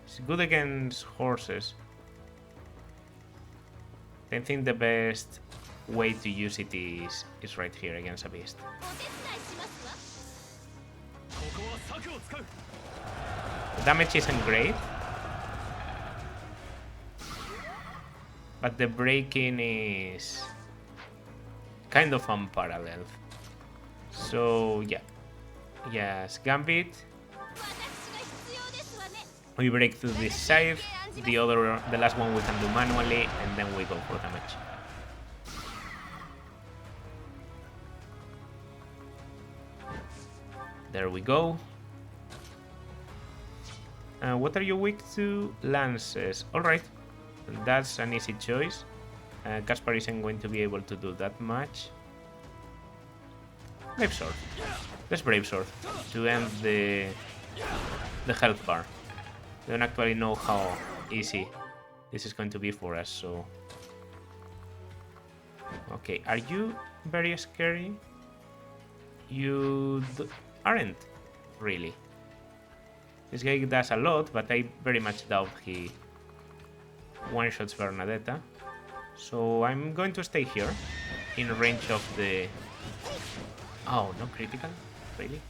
A: It's good against horses. I think the best way to use it is right here against a beast. The damage isn't great, but the breaking is kind of unparalleled. So yeah, yes, Gambit. We break through this side. The last one we can do manually, and then we go for damage. There we go. What are you weak to? Lances. Alright. That's an easy choice. Kaspar isn't going to be able to do that much. Brave Sword. Let's Brave Sword to end the health bar. We don't actually know how easy this is going to be for us, so... Okay, are you very scary? You aren't, really. This guy does a lot, but I very much doubt he one-shots Bernadetta. So I'm going to stay here, in range of the... Oh, no critical? Really?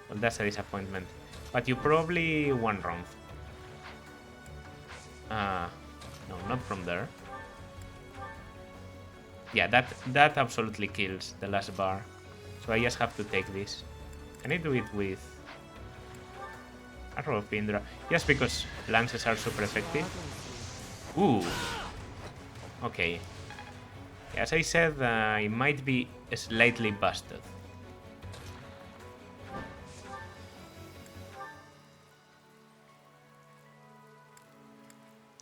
A: Well, that's a disappointment. But you probably one round. No, not from there. Yeah, that absolutely kills the last bar. So I just have to take this. Can I do it with Arrow of Indra? Just because lances are super effective. Ooh. Okay. As I said, it might be slightly busted.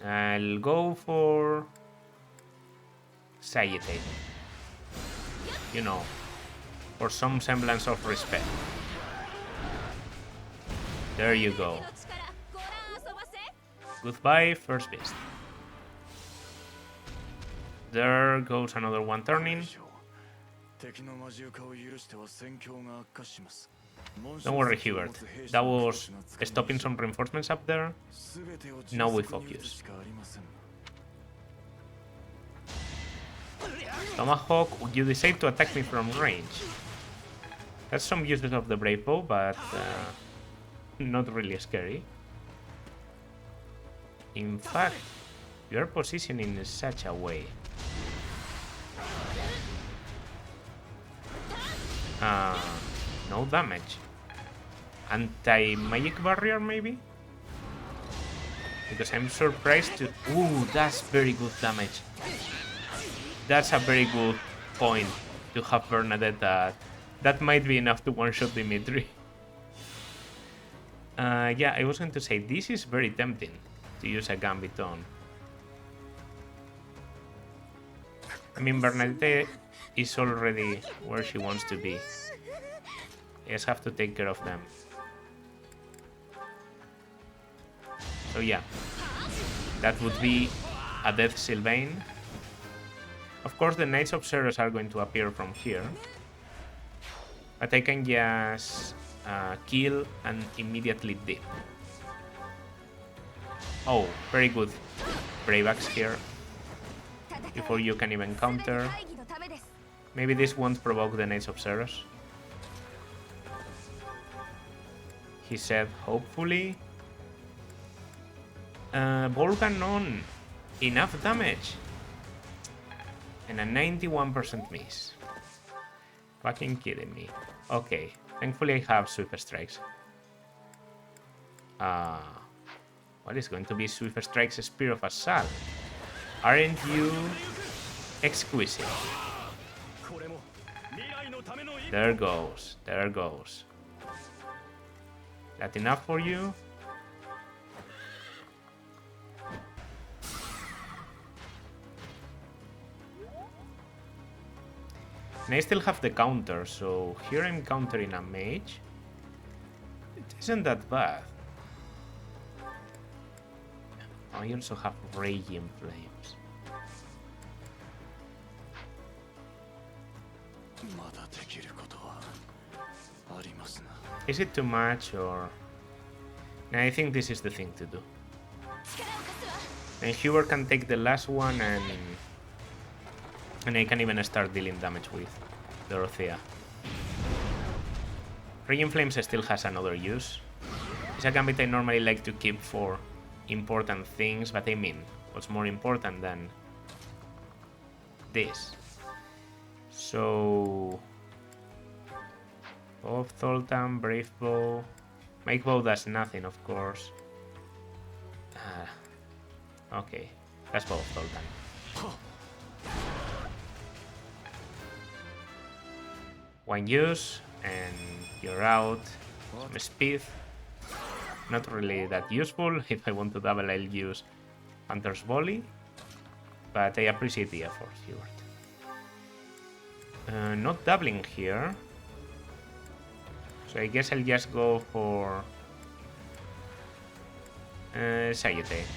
A: I'll go for Sagittate. You know, for some semblance of respect. There you go. Goodbye, first beast. There goes another one turning. Don't worry, Hubert. That was stopping some reinforcements up there. Now we focus. Tomahawk, you decide to attack me from range. That's some uses of the Brave Bow, but not really scary. In fact, you're positioning in such a way. No damage. Anti-magic barrier, maybe? Because I'm surprised to... Ooh, that's very good damage. That's a very good point to have Bernadetta. That might be enough to one-shot Dimitri. Yeah, I was going to say, this is very tempting to use a Gambit on. I mean, Bernadette is already where she wants to be. I just have to take care of them. So yeah, that would be a Death Sylvain. Of course, the Knights of Seiros are going to appear from here. But I can just kill and immediately dip. Oh, very good. Brave axe here. Before you can even counter. Maybe this won't provoke the Knights of Seiros. He said, hopefully. Ball Cannon. Enough damage. And a 91% miss. Fucking kidding me. Okay. Thankfully I have Swift Strikes. What is going to be Swift Strike's Spear of Assault? Aren't you exquisite? There goes. There goes. That enough for you? And I still have the counter, so here I'm countering a mage. It isn't that bad. I also have Raging Flames. Is it too much or... No, I think this is the thing to do. And Hubert can take the last one and I can even start dealing damage with Dorothea. Raging Flames still has another use. It's a gambit I normally like to keep for important things, but I mean, what's more important than this? So... Bow of Zoltan, Brave Bow... Make Bow does nothing, of course. Okay, that's Bow of Zoltan. One use, and you're out. Some speed. Not really that useful. If I want to double, I'll use Hunter's Volley. But I appreciate the effort, Hubert. Not doubling here. So I guess I'll just go for... Sayete.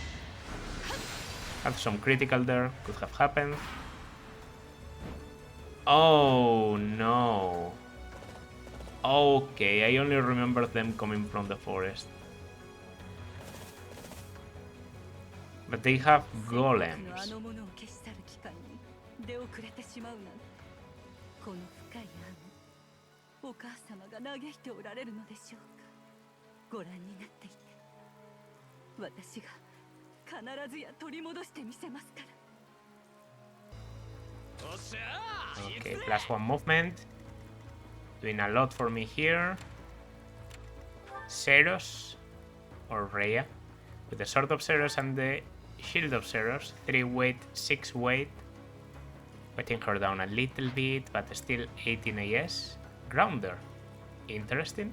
A: Had some critical there. Could have happened. Oh, no. Okay, I only remember them coming from the forest. But they have golems. Okay, plus one movement. Doing a lot for me here. Seiros or Rhea. With the Sword of Seiros and the Shield of Seiros. 3 weight, 6 weight. Wetting her down a little bit, but still 18 AS. Grounder. Interesting.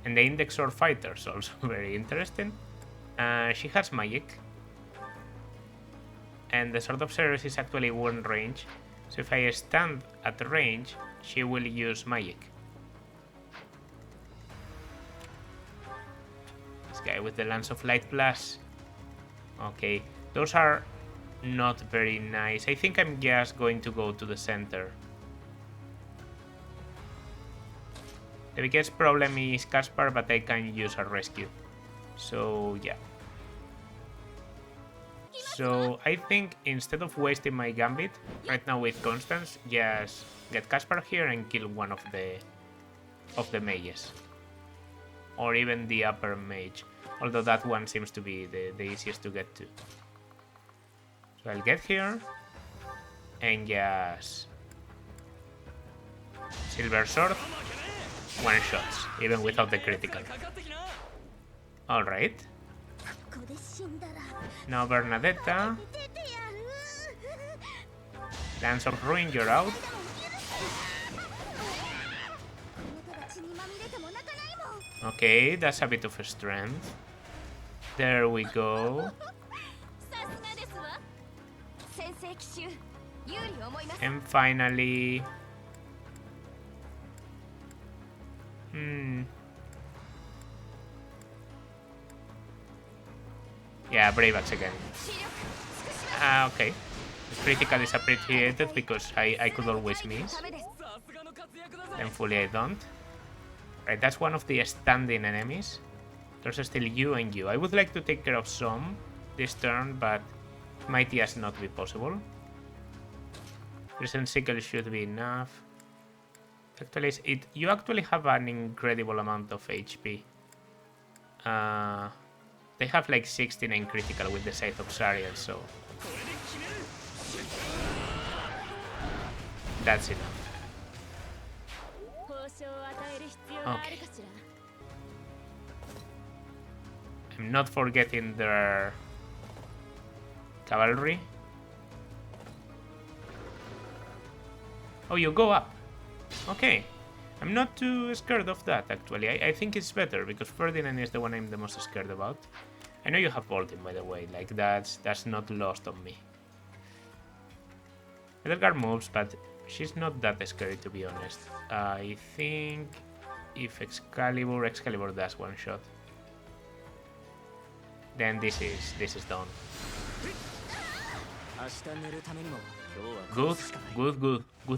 A: And the Index Sword Fighters, also very interesting. She has magic. And the Sword of Seiros is actually one range. So if I stand at range, she will use magic. This guy with the Lance of Light Plus. Okay, those are not very nice. I think I'm just going to go to the center. The biggest problem is Caspar, but I can use a rescue. So yeah. So I think instead of wasting my gambit right now with Constance, just get Caspar here and kill one of the mages. Or even the upper mage. Although that one seems to be the easiest to get to. So I'll get here and just Silver Sword, one shots, even without the critical. Alright. Now Bernadetta. Dance of Ruin, you're out. Okay, that's a bit of a strength. There we go. And finally... Yeah, Brave Axe again. Okay. The critical is appreciated because I could always miss. Thankfully I don't. Right, that's one of the standing enemies. There's still you and you. I would like to take care of some this turn, but might just not be possible. Recent sickle should be enough. Actually, you actually have an incredible amount of HP. They have like 69 critical with the Scythe of Sariel, so that's enough. Okay. I'm not forgetting their cavalry. Oh, you go up. Okay. I'm not too scared of that, actually. I think it's better, because Ferdinand is the one I'm the most scared about. I know you have Bolton, by the way. Like, that's not lost on me. Edelgard moves, but she's not that scary, to be honest. I think if Excalibur does one shot, then this is done. Good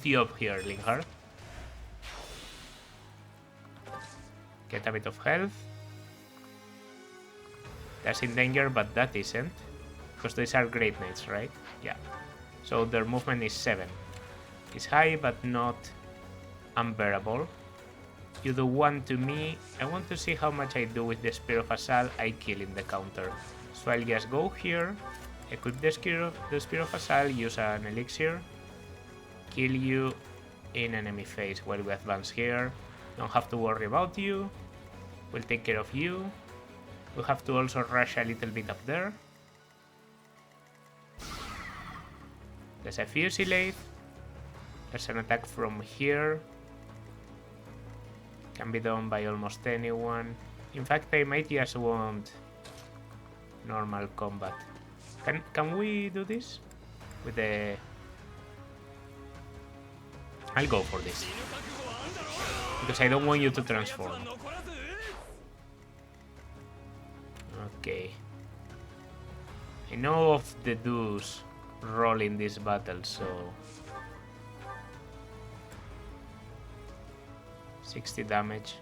A: job here, Linghart. Get a bit of health. That's in danger, but that isn't. Because these are Great Knights, right? Yeah. So their movement is 7. It's high, but not unbearable. You do 1 to me. I want to see how much I do with the Spear of Assault I kill in the counter. So I'll just go here, equip the Spear of Assault, use an elixir, kill you in enemy phase while we advance here. Don't have to worry about you. We'll take care of you. We have to also rush a little bit up there. There's a Fusilade. There's an attack from here. Can be done by almost anyone. In fact, I might just want normal combat. Can we do this? With the... I'll go for this. Because I don't want you to transform. Okay. I know of the Dedue's role in this battle, so... 60 damage.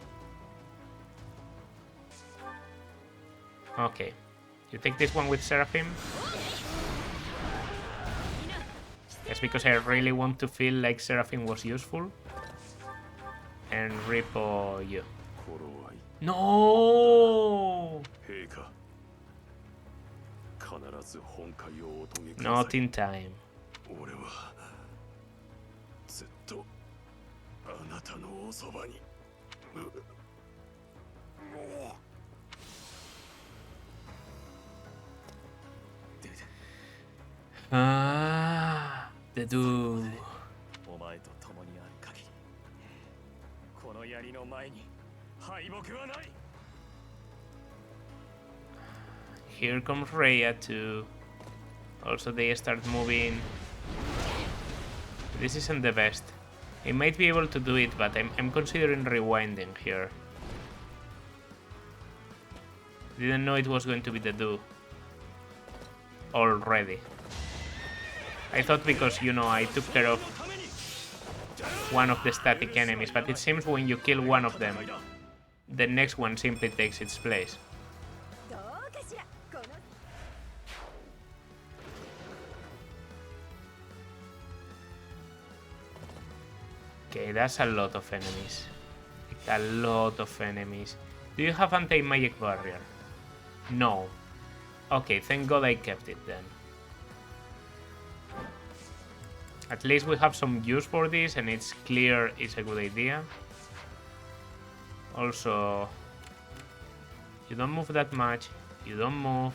A: Okay. You take this one with Seraphim? That's because I really want to feel like Seraphim was useful. And repo you. No! Not in time. Ah, the Dedue. Here comes Rhea too. Also they start moving. This isn't the best. I might be able to do it, but I'm considering rewinding here. Didn't know it was going to be the Dedue already. I thought because, you know, I took care of one of the static enemies, but it seems when you kill one of them, the next one simply takes its place. Okay, that's a lot of enemies. Like, a lot of enemies. Do you have anti-magic barrier? No. Okay, thank God I kept it then. At least we have some use for this, and it's clear it's a good idea. Also, you don't move that much. You don't move.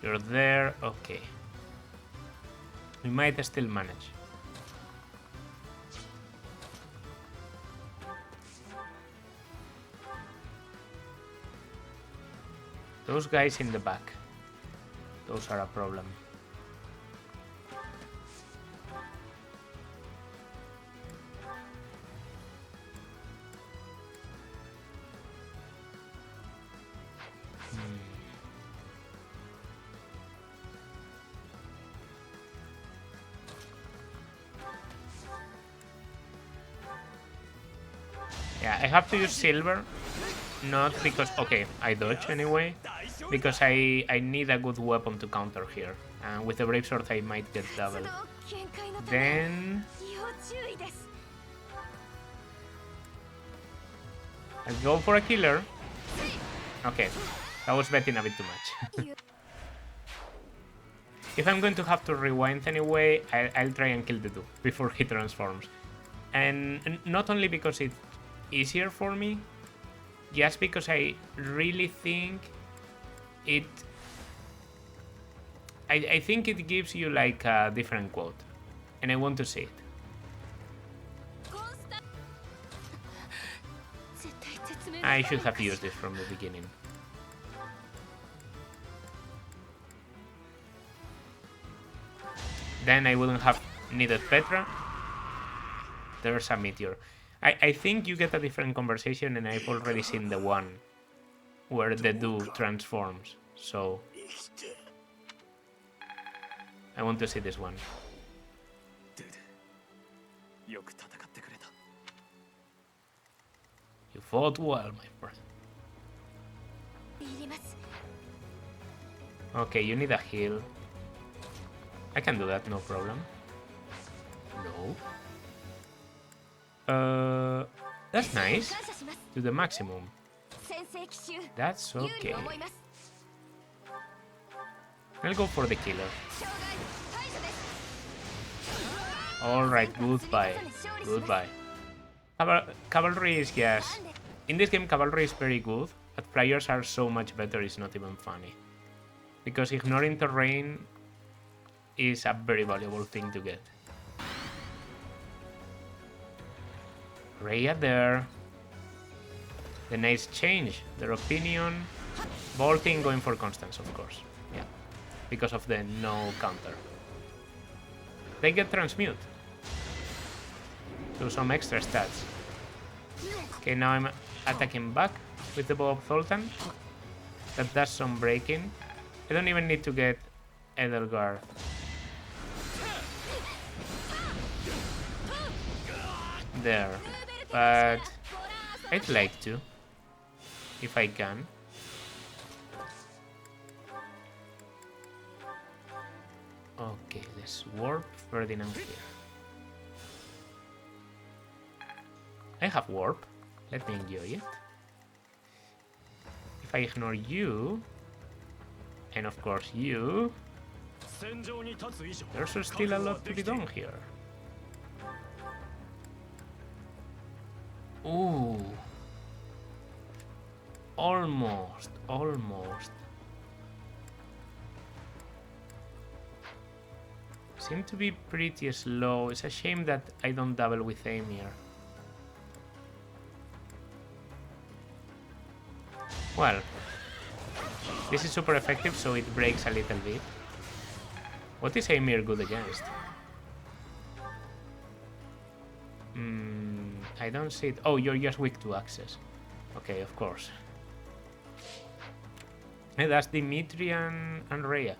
A: You're there. Okay. We might still manage. Those guys in the back. Those are a problem. Yeah, I have to use silver not because... Okay, I dodge anyway. Because I need a good weapon to counter here. And with the Brave Sword I might get double. Then... I'll go for a killer. Okay, that was betting a bit too much. If I'm going to have to rewind anyway, I'll try and kill the two before he transforms. And not only because it's easier for me, just because I really think it... I think it gives you like a different quote. And I want to see it. I should have used this from the beginning. Then I wouldn't have needed Petra. There's a meteor. I think you get a different conversation, and I've already seen the one where the Dedue transforms. So I want to see this one. You fought well, my friend. Okay, you need a heal. I can do that, no problem. No. That's nice. To the maximum. That's okay. I'll go for the killer. Alright, goodbye. Goodbye. Cavalry is, yes. In this game, cavalry is very good, but flyers are so much better, it's not even funny. Because ignoring terrain is a very valuable thing to get. Rhea there. The Knights change their opinion. Bolting, going for Constance, of course. Yeah. Because of the no counter. They get transmute. So some extra stats. Okay, now I'm attacking back with the Bow of Zoltan. That does some breaking. I don't even need to get Edelgard. There. But I'd like to. If I can. Okay, let's warp Ferdinand here. I have warp. Let me enjoy it. If I ignore you, and of course you, there's still a lot to be done here. Ooh. Almost. Seem to be pretty slow. It's a shame that I don't double with Amir. Well, this is super effective, so it breaks a little bit. What is Amir good against? I don't see it. Oh, you're just weak to access. Okay, of course. Hey, that's Dimitri and Rhea.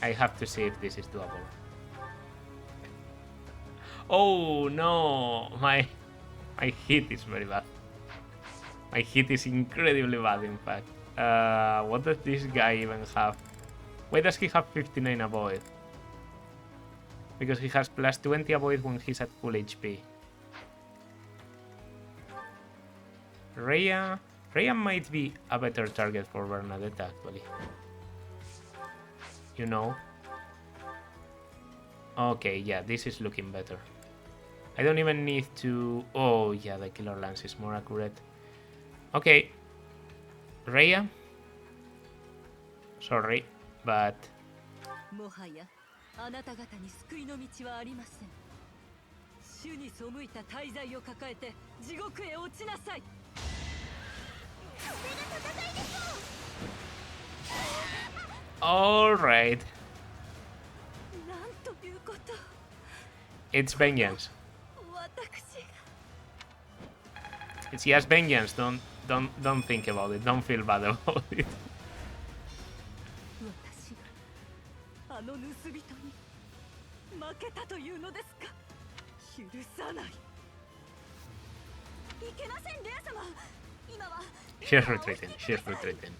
A: I have to see if this is doable. Oh no, my hit is very bad. My hit is incredibly bad, in fact. What does this guy even have? Why does he have 59 avoid? Because he has plus 20 avoid when he's at full HP. Rhea might be a better target for Bernadette, actually. You know? Okay, yeah, this is looking better. I don't even need to... Oh, yeah, the Killer Lance is more accurate. Okay. Rhea? Sorry, but... Alright. It's vengeance. It's just vengeance. Don't think about it. Don't feel bad about it.
E: 許さない。いけません、レア様。今は
A: She's retreating. She's retreating.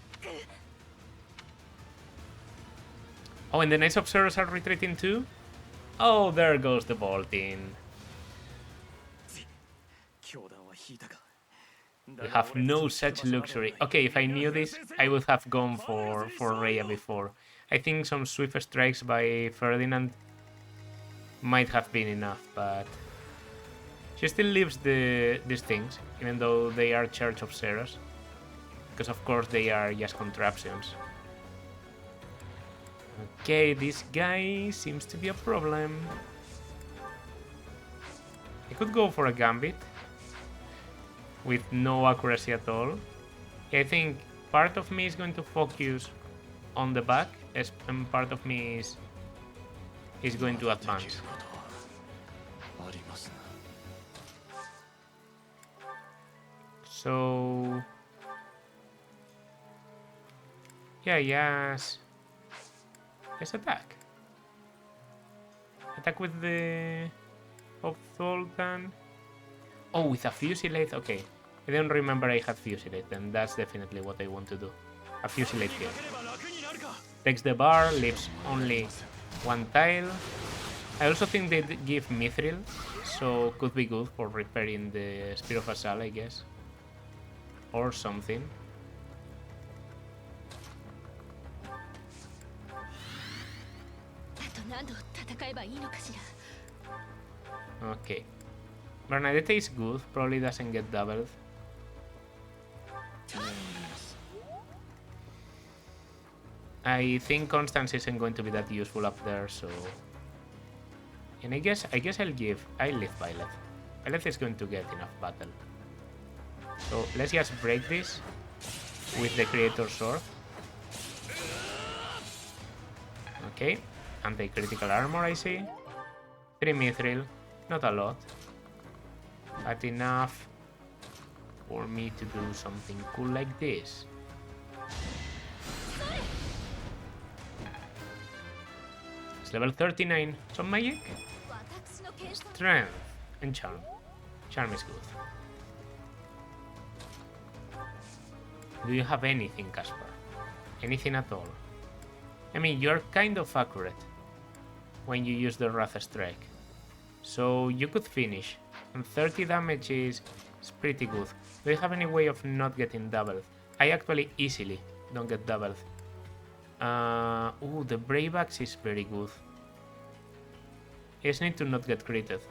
A: Oh, and the Knights of Seiros are retreating too? Oh, there goes the vaulting.
D: 教団は引いたか。
A: We have no such luxury. Okay, if I knew this, I would have gone for Rhea before. I think some swift strikes by Ferdinand might have been enough, but she still leaves these things, even though they are Church of Seiros, because of course they are just contraptions. Okay, this guy seems to be a problem. I could go for a gambit with no accuracy at all. I think part of me is going to focus on the back, and part of me is going to advance. So yeah, yes. Let's attack. Attack with the of Sultan. Oh, with a Fusilade? Okay. I don't remember I had Fusilade, and that's definitely what I want to do. A Fusilade here. Takes the bar, leaves only one tile. I also think they give Mithril, so could be good for repairing the Spear of Asal, I guess. Or something. Okay. Bernadette is good, probably doesn't get doubled. I think Constance isn't going to be that useful up there, so... And I guess I'll leave Violet. Violet is going to get enough battle. So let's just break this with the Creator Sword. Okay, anti-critical armor I see. 3 Mithril, not a lot. But enough for me to do something cool like this. It's level 39. Some magic? Strength and charm. Charm is good. Do you have anything, Caspar? Anything at all? I mean, you're kind of accurate when you use the Wrath Strike. So you could finish. And 30 damage is pretty good. Do you have any way of not getting doubled? I actually easily don't get doubled. Ooh, the Brave Axe is very good. I just need to not get critted.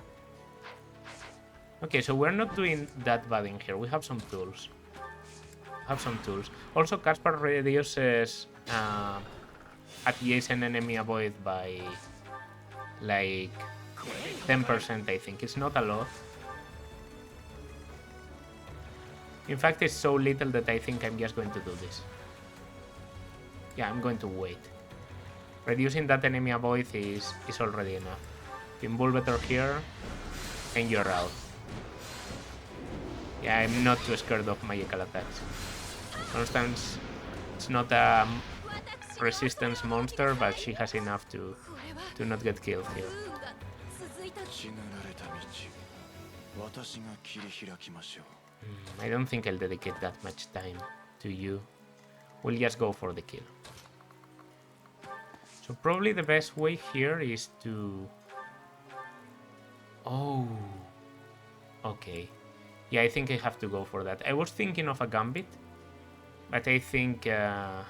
A: Okay, so we're not doing that bad in here. We have some tools. Also, Caspar reduces adjacent enemy avoid by like 10%, I think. It's not a lot. In fact, it's so little that I think I'm just going to do this. Yeah, I'm going to wait. Reducing that enemy avoid is already enough. Invulvator here, and you're out. Yeah, I'm not too scared of magical attacks. Constance, it's not a resistance monster, but she has enough to not get killed here. I don't think I'll dedicate that much time to you. We'll just go for the kill. So probably the best way here is to... Oh... Okay. Yeah, I think I have to go for that. I was thinking of a gambit, but I think... yeah,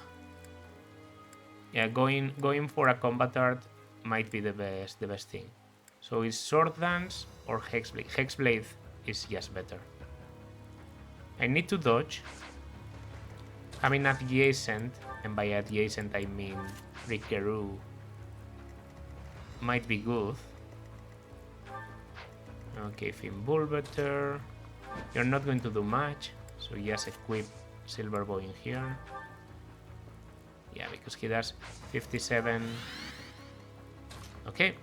A: going for a combat art might be the best thing. So it's Sword Dance or Hexblade. Hexblade is just better. I need to dodge. Having adjacent, and by adjacent I mean Rikeru, might be good. Okay, Invulvator. You're not going to do much, so just equip Silver Bow in here. Yeah, because he does 57. Okay.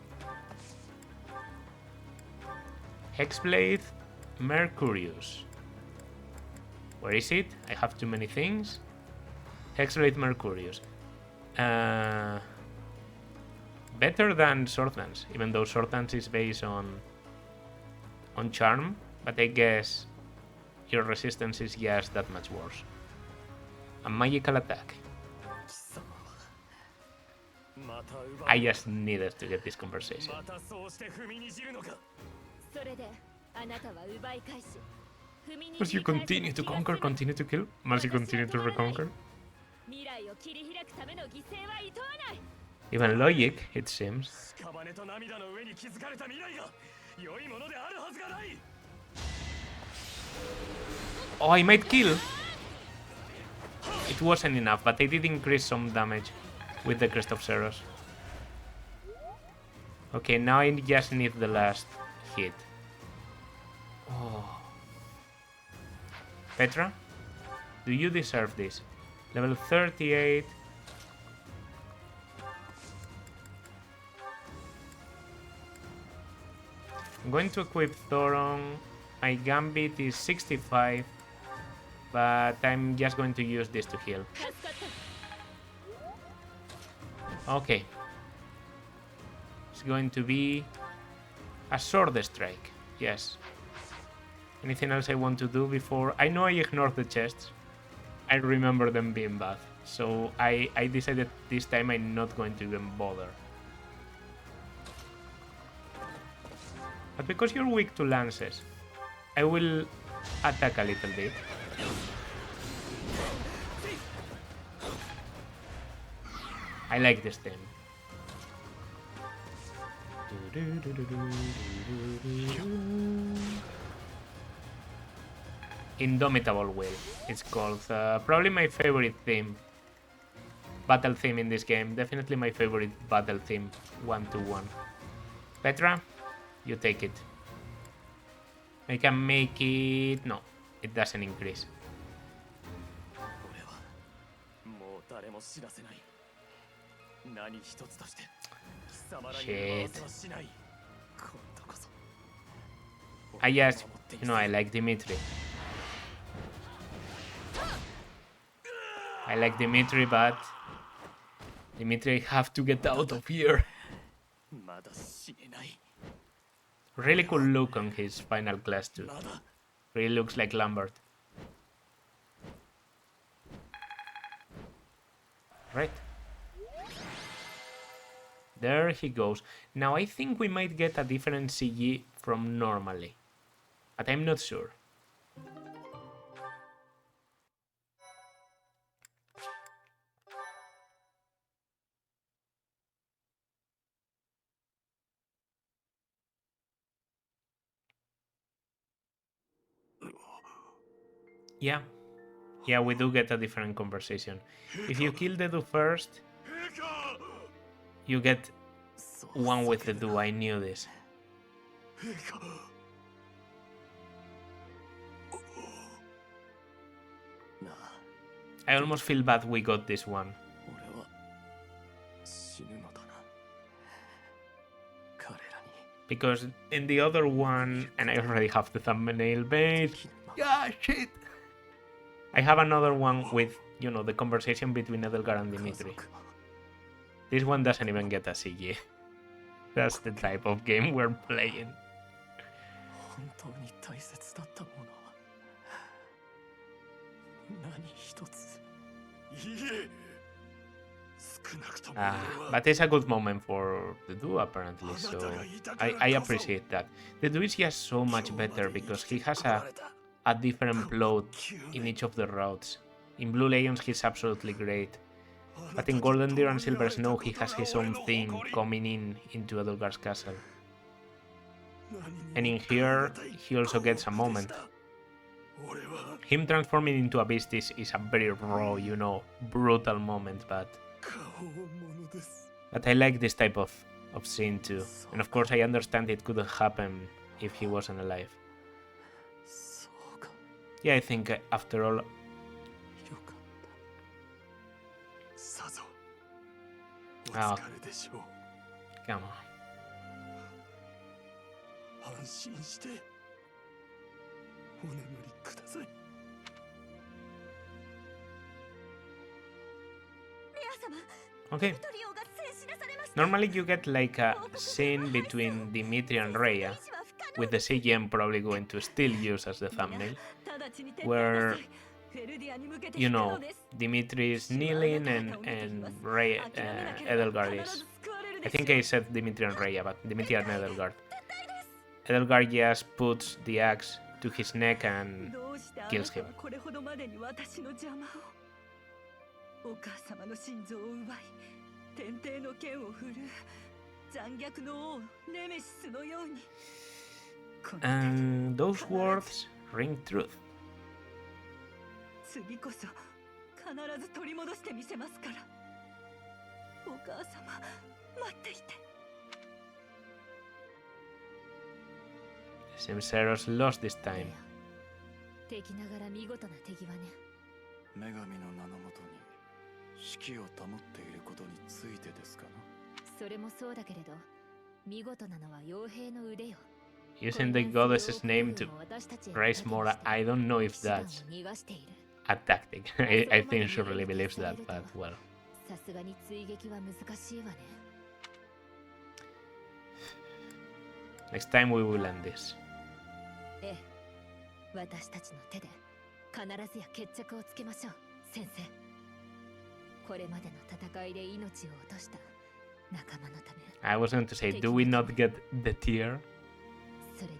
A: Hexblade, Mercurius. Where is it? I have too many things. Hexblade Mercurius. Better than Sword Dance, even though Sword Dance is based on on charm, but I guess your resistance is just that much worse. A magical attack.
D: 貴様また奪う
A: I just needed to get this conversation.
D: またそうして踏みにじるのか
B: それであなたは奪い返し踏みに
A: Must
B: じ
A: you
B: り返せば
A: continue to
B: 気が
A: conquer,
B: 済む
A: continue to kill? Must you continue to reconquer?
B: 未来を切り開くための犠牲はいとわない
A: Even logic, it seems.
D: 屍と涙の上に築かれた未来が良いものであるはずがない
A: Oh, I might kill! It wasn't enough, but I did increase some damage with the Crest of Seiros. Okay, now I just need the last hit. Oh. Petra? Do you deserve this? Level 38. I'm going to equip Thoron. My Gambit is 65. But I'm just going to use this to heal.
B: 助かった
A: Okay. It's going to be a sword strike. Yes. Anything else I want to do before? I know I ignored the chests. I remember them being bad. So I decided this time I'm not going to even bother. But because you're weak to lances, I will attack a little bit. I like this theme. Indomitable Will, it's called. Probably my favorite theme. Battle theme in this game. Definitely my favorite battle theme. 1-1. Petra, you take it. I can make it... No, it doesn't increase.
D: 俺はもう誰も知らせない何一つとして貴様らに言わせはしない今度こそ
A: I just... You know, I like Dimitri. I like Dimitri, but... Dimitri, I have to get out of here.
D: まだ死ねない
A: Really cool look on his final class too.
D: まだ
A: Really looks like Lambert. Right. There he goes. Now I think we might get a different CG from normally. But I'm not sure. Yeah. Yeah, we do get a different conversation. If you kill the do first, you get one with the do. I knew this.
D: なあ
A: I almost feel bad we got this one.
D: 俺は死ぬのだな彼らに
A: Because in the other one, and I already have the thumbnail made. Yeah, shit! I have another one with, you know, the conversation between Edelgard and Dimitri. This one doesn't even get a CG. That's the type of game we're playing.
D: 本当に大切だったものは何一ついいえ少なくとも
A: But it's a good moment for the do apparently, so I appreciate that. The do is just so much better because he has a different plot in each of the routes. In Blue Lions he's absolutely great. But in Golden Deer and Silver Snow he has his own thing coming into Edelgard's castle. And in here he also gets a moment. Him transforming into a beast is a very raw, you know, brutal moment, but I like this type of scene too. And of course I understand it couldn't happen if he wasn't alive.
D: そうか
A: Yeah, I think after all...
D: よかったさぞお疲れでしょう
A: Come on.
D: 安心してお眠りください
A: Okay. Normally you get like a scene between Dimitri and Rhea, with the CG I'm probably going to still use as the thumbnail, where, you know, Dimitri is kneeling and Edelgard is... I think I said Dimitri and Rhea, but Dimitri and Edelgard. Edelgard just puts the axe to his neck and kills him.
E: お母様の心臓を奪い、天帝の剣を振るう残虐の王ネメシスのように。
A: And those words ring truth.
E: 次こそ必ず取り戻してみせますから。お母様、待っていて。
A: Seiros lost this time.
B: 敵ながら見事な手際ね。
F: 女神の名のもとに士気を保っていることについてですかな。
B: それもそうだけれど、見事なのは傭兵の腕よ。
A: Using the goddess's name to raise more, I don't know if that's a tactic. I think she really believes that, but well.
B: さすがに追撃は難しいわね。
A: Next time we will end this.
B: ええ、私たちの手で必ずや決着をつけましょう、先生。これまでの戦いで命を落とした仲間のため。
A: I was going to say, do we not get the tear?
B: それに、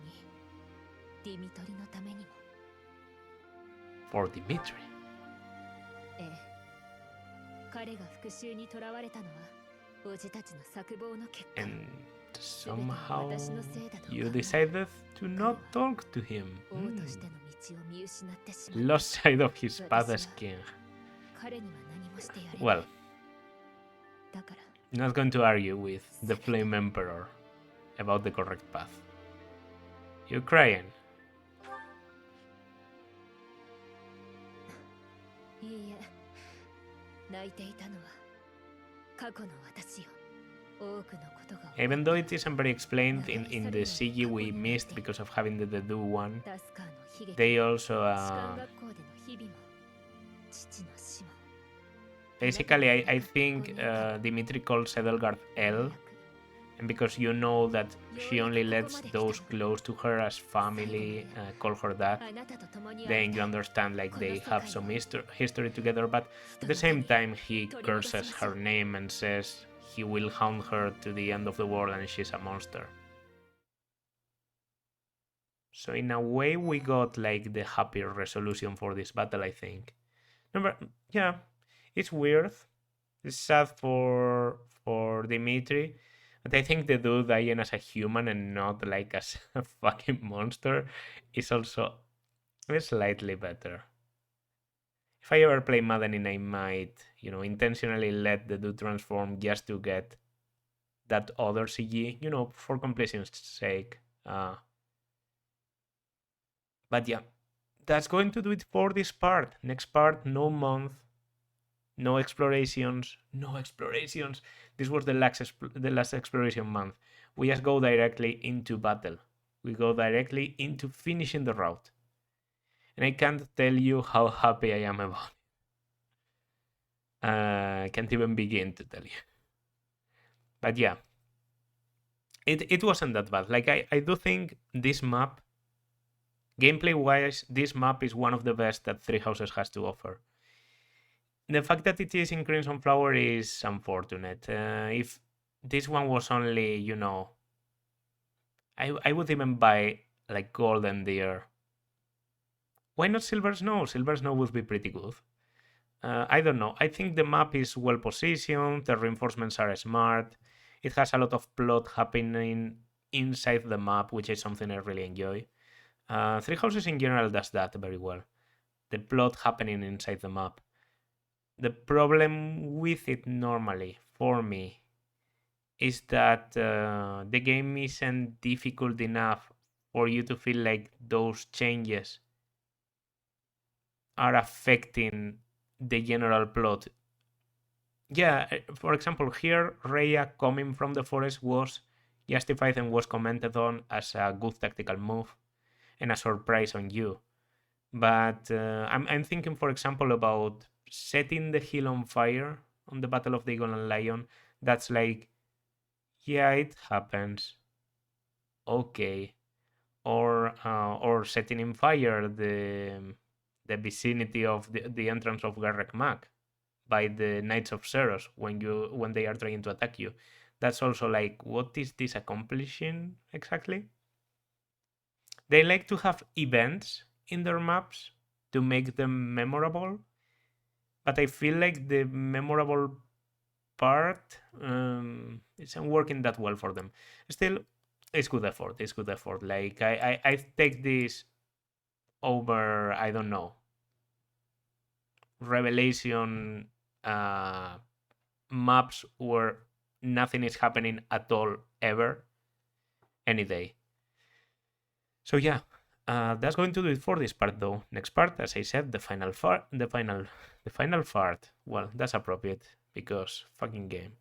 B: ディミトリのためにも。
A: For Dimitri.
B: ええ。彼が復讐に囚われたのは、叔父たちの策謀の結果。
A: And somehow you decided to not talk to him. Lost sight of his path as king. Well, not going to argue with the Flame Emperor about the correct path. You're crying.
B: いいえ、泣いていたのは過去の私よ。
A: Even though it isn't very explained in the CG we missed because of having the dedue one, they also basically I think Dimitri calls Edelgard L, and because you know that she only lets those close to her as family call her that, then you understand like they have some history together, but at the same time he curses her name and says he will hound her to the end of the world and she's a monster. So in a way we got like the happier resolution for this battle, I think. Remember, yeah, it's weird. It's sad for Dimitri, but I think the dude dying as a human and not like as a fucking monster is also slightly better. If I ever play Maddening, I might, you know, intentionally let the dude transform just to get that other CG, you know, for completion's sake. But yeah, that's going to do it for this part. Next part, no month, no explorations, no explorations. This was the last exploration month. We just go directly into battle. We go directly into finishing the route. And I can't tell you how happy I am about it. I can't even begin to tell you. But yeah, it wasn't that bad. Like, I do think this map, gameplay-wise, this map is one of the best that Three Houses has to offer. The fact that it is in Crimson Flower is unfortunate. If this one was only, you know, I would even buy, like, Golden Deer. Why not Silver Snow? Silver Snow would be pretty good. I don't know. I think the map is well positioned. The reinforcements are smart. It has a lot of plot happening inside the map, which is something I really enjoy. Three Houses in general does that very well. The plot happening inside the map. The problem with it normally, for me, is that the game isn't difficult enough for you to feel like those changes are affecting the general plot. Yeah, for example, here Rhea coming from the forest was justified and was commented on as a good tactical move and a surprise on you. But I'm thinking, for example, about setting the hill on fire on the Battle of the Eagle and Lion. That's like, yeah, it happens. Okay. or setting in fire the vicinity of the entrance of Garreg Mag by the Knights of Seiros when they are trying to attack you. That's also like, what is this accomplishing exactly? They like to have events in their maps to make them memorable, but I feel like the memorable part isn't working that well for them. Still, it's good effort. It's good effort. Like I take this over, I don't know, Revelation maps where nothing is happening at all ever any day. So yeah, that's going to do it for this part though. Next part, as I said, the final fart. Well, that's appropriate because fucking game.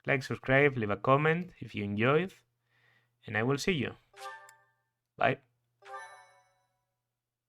A: Like, subscribe, leave a comment if you enjoyed, and I will see you. Bye.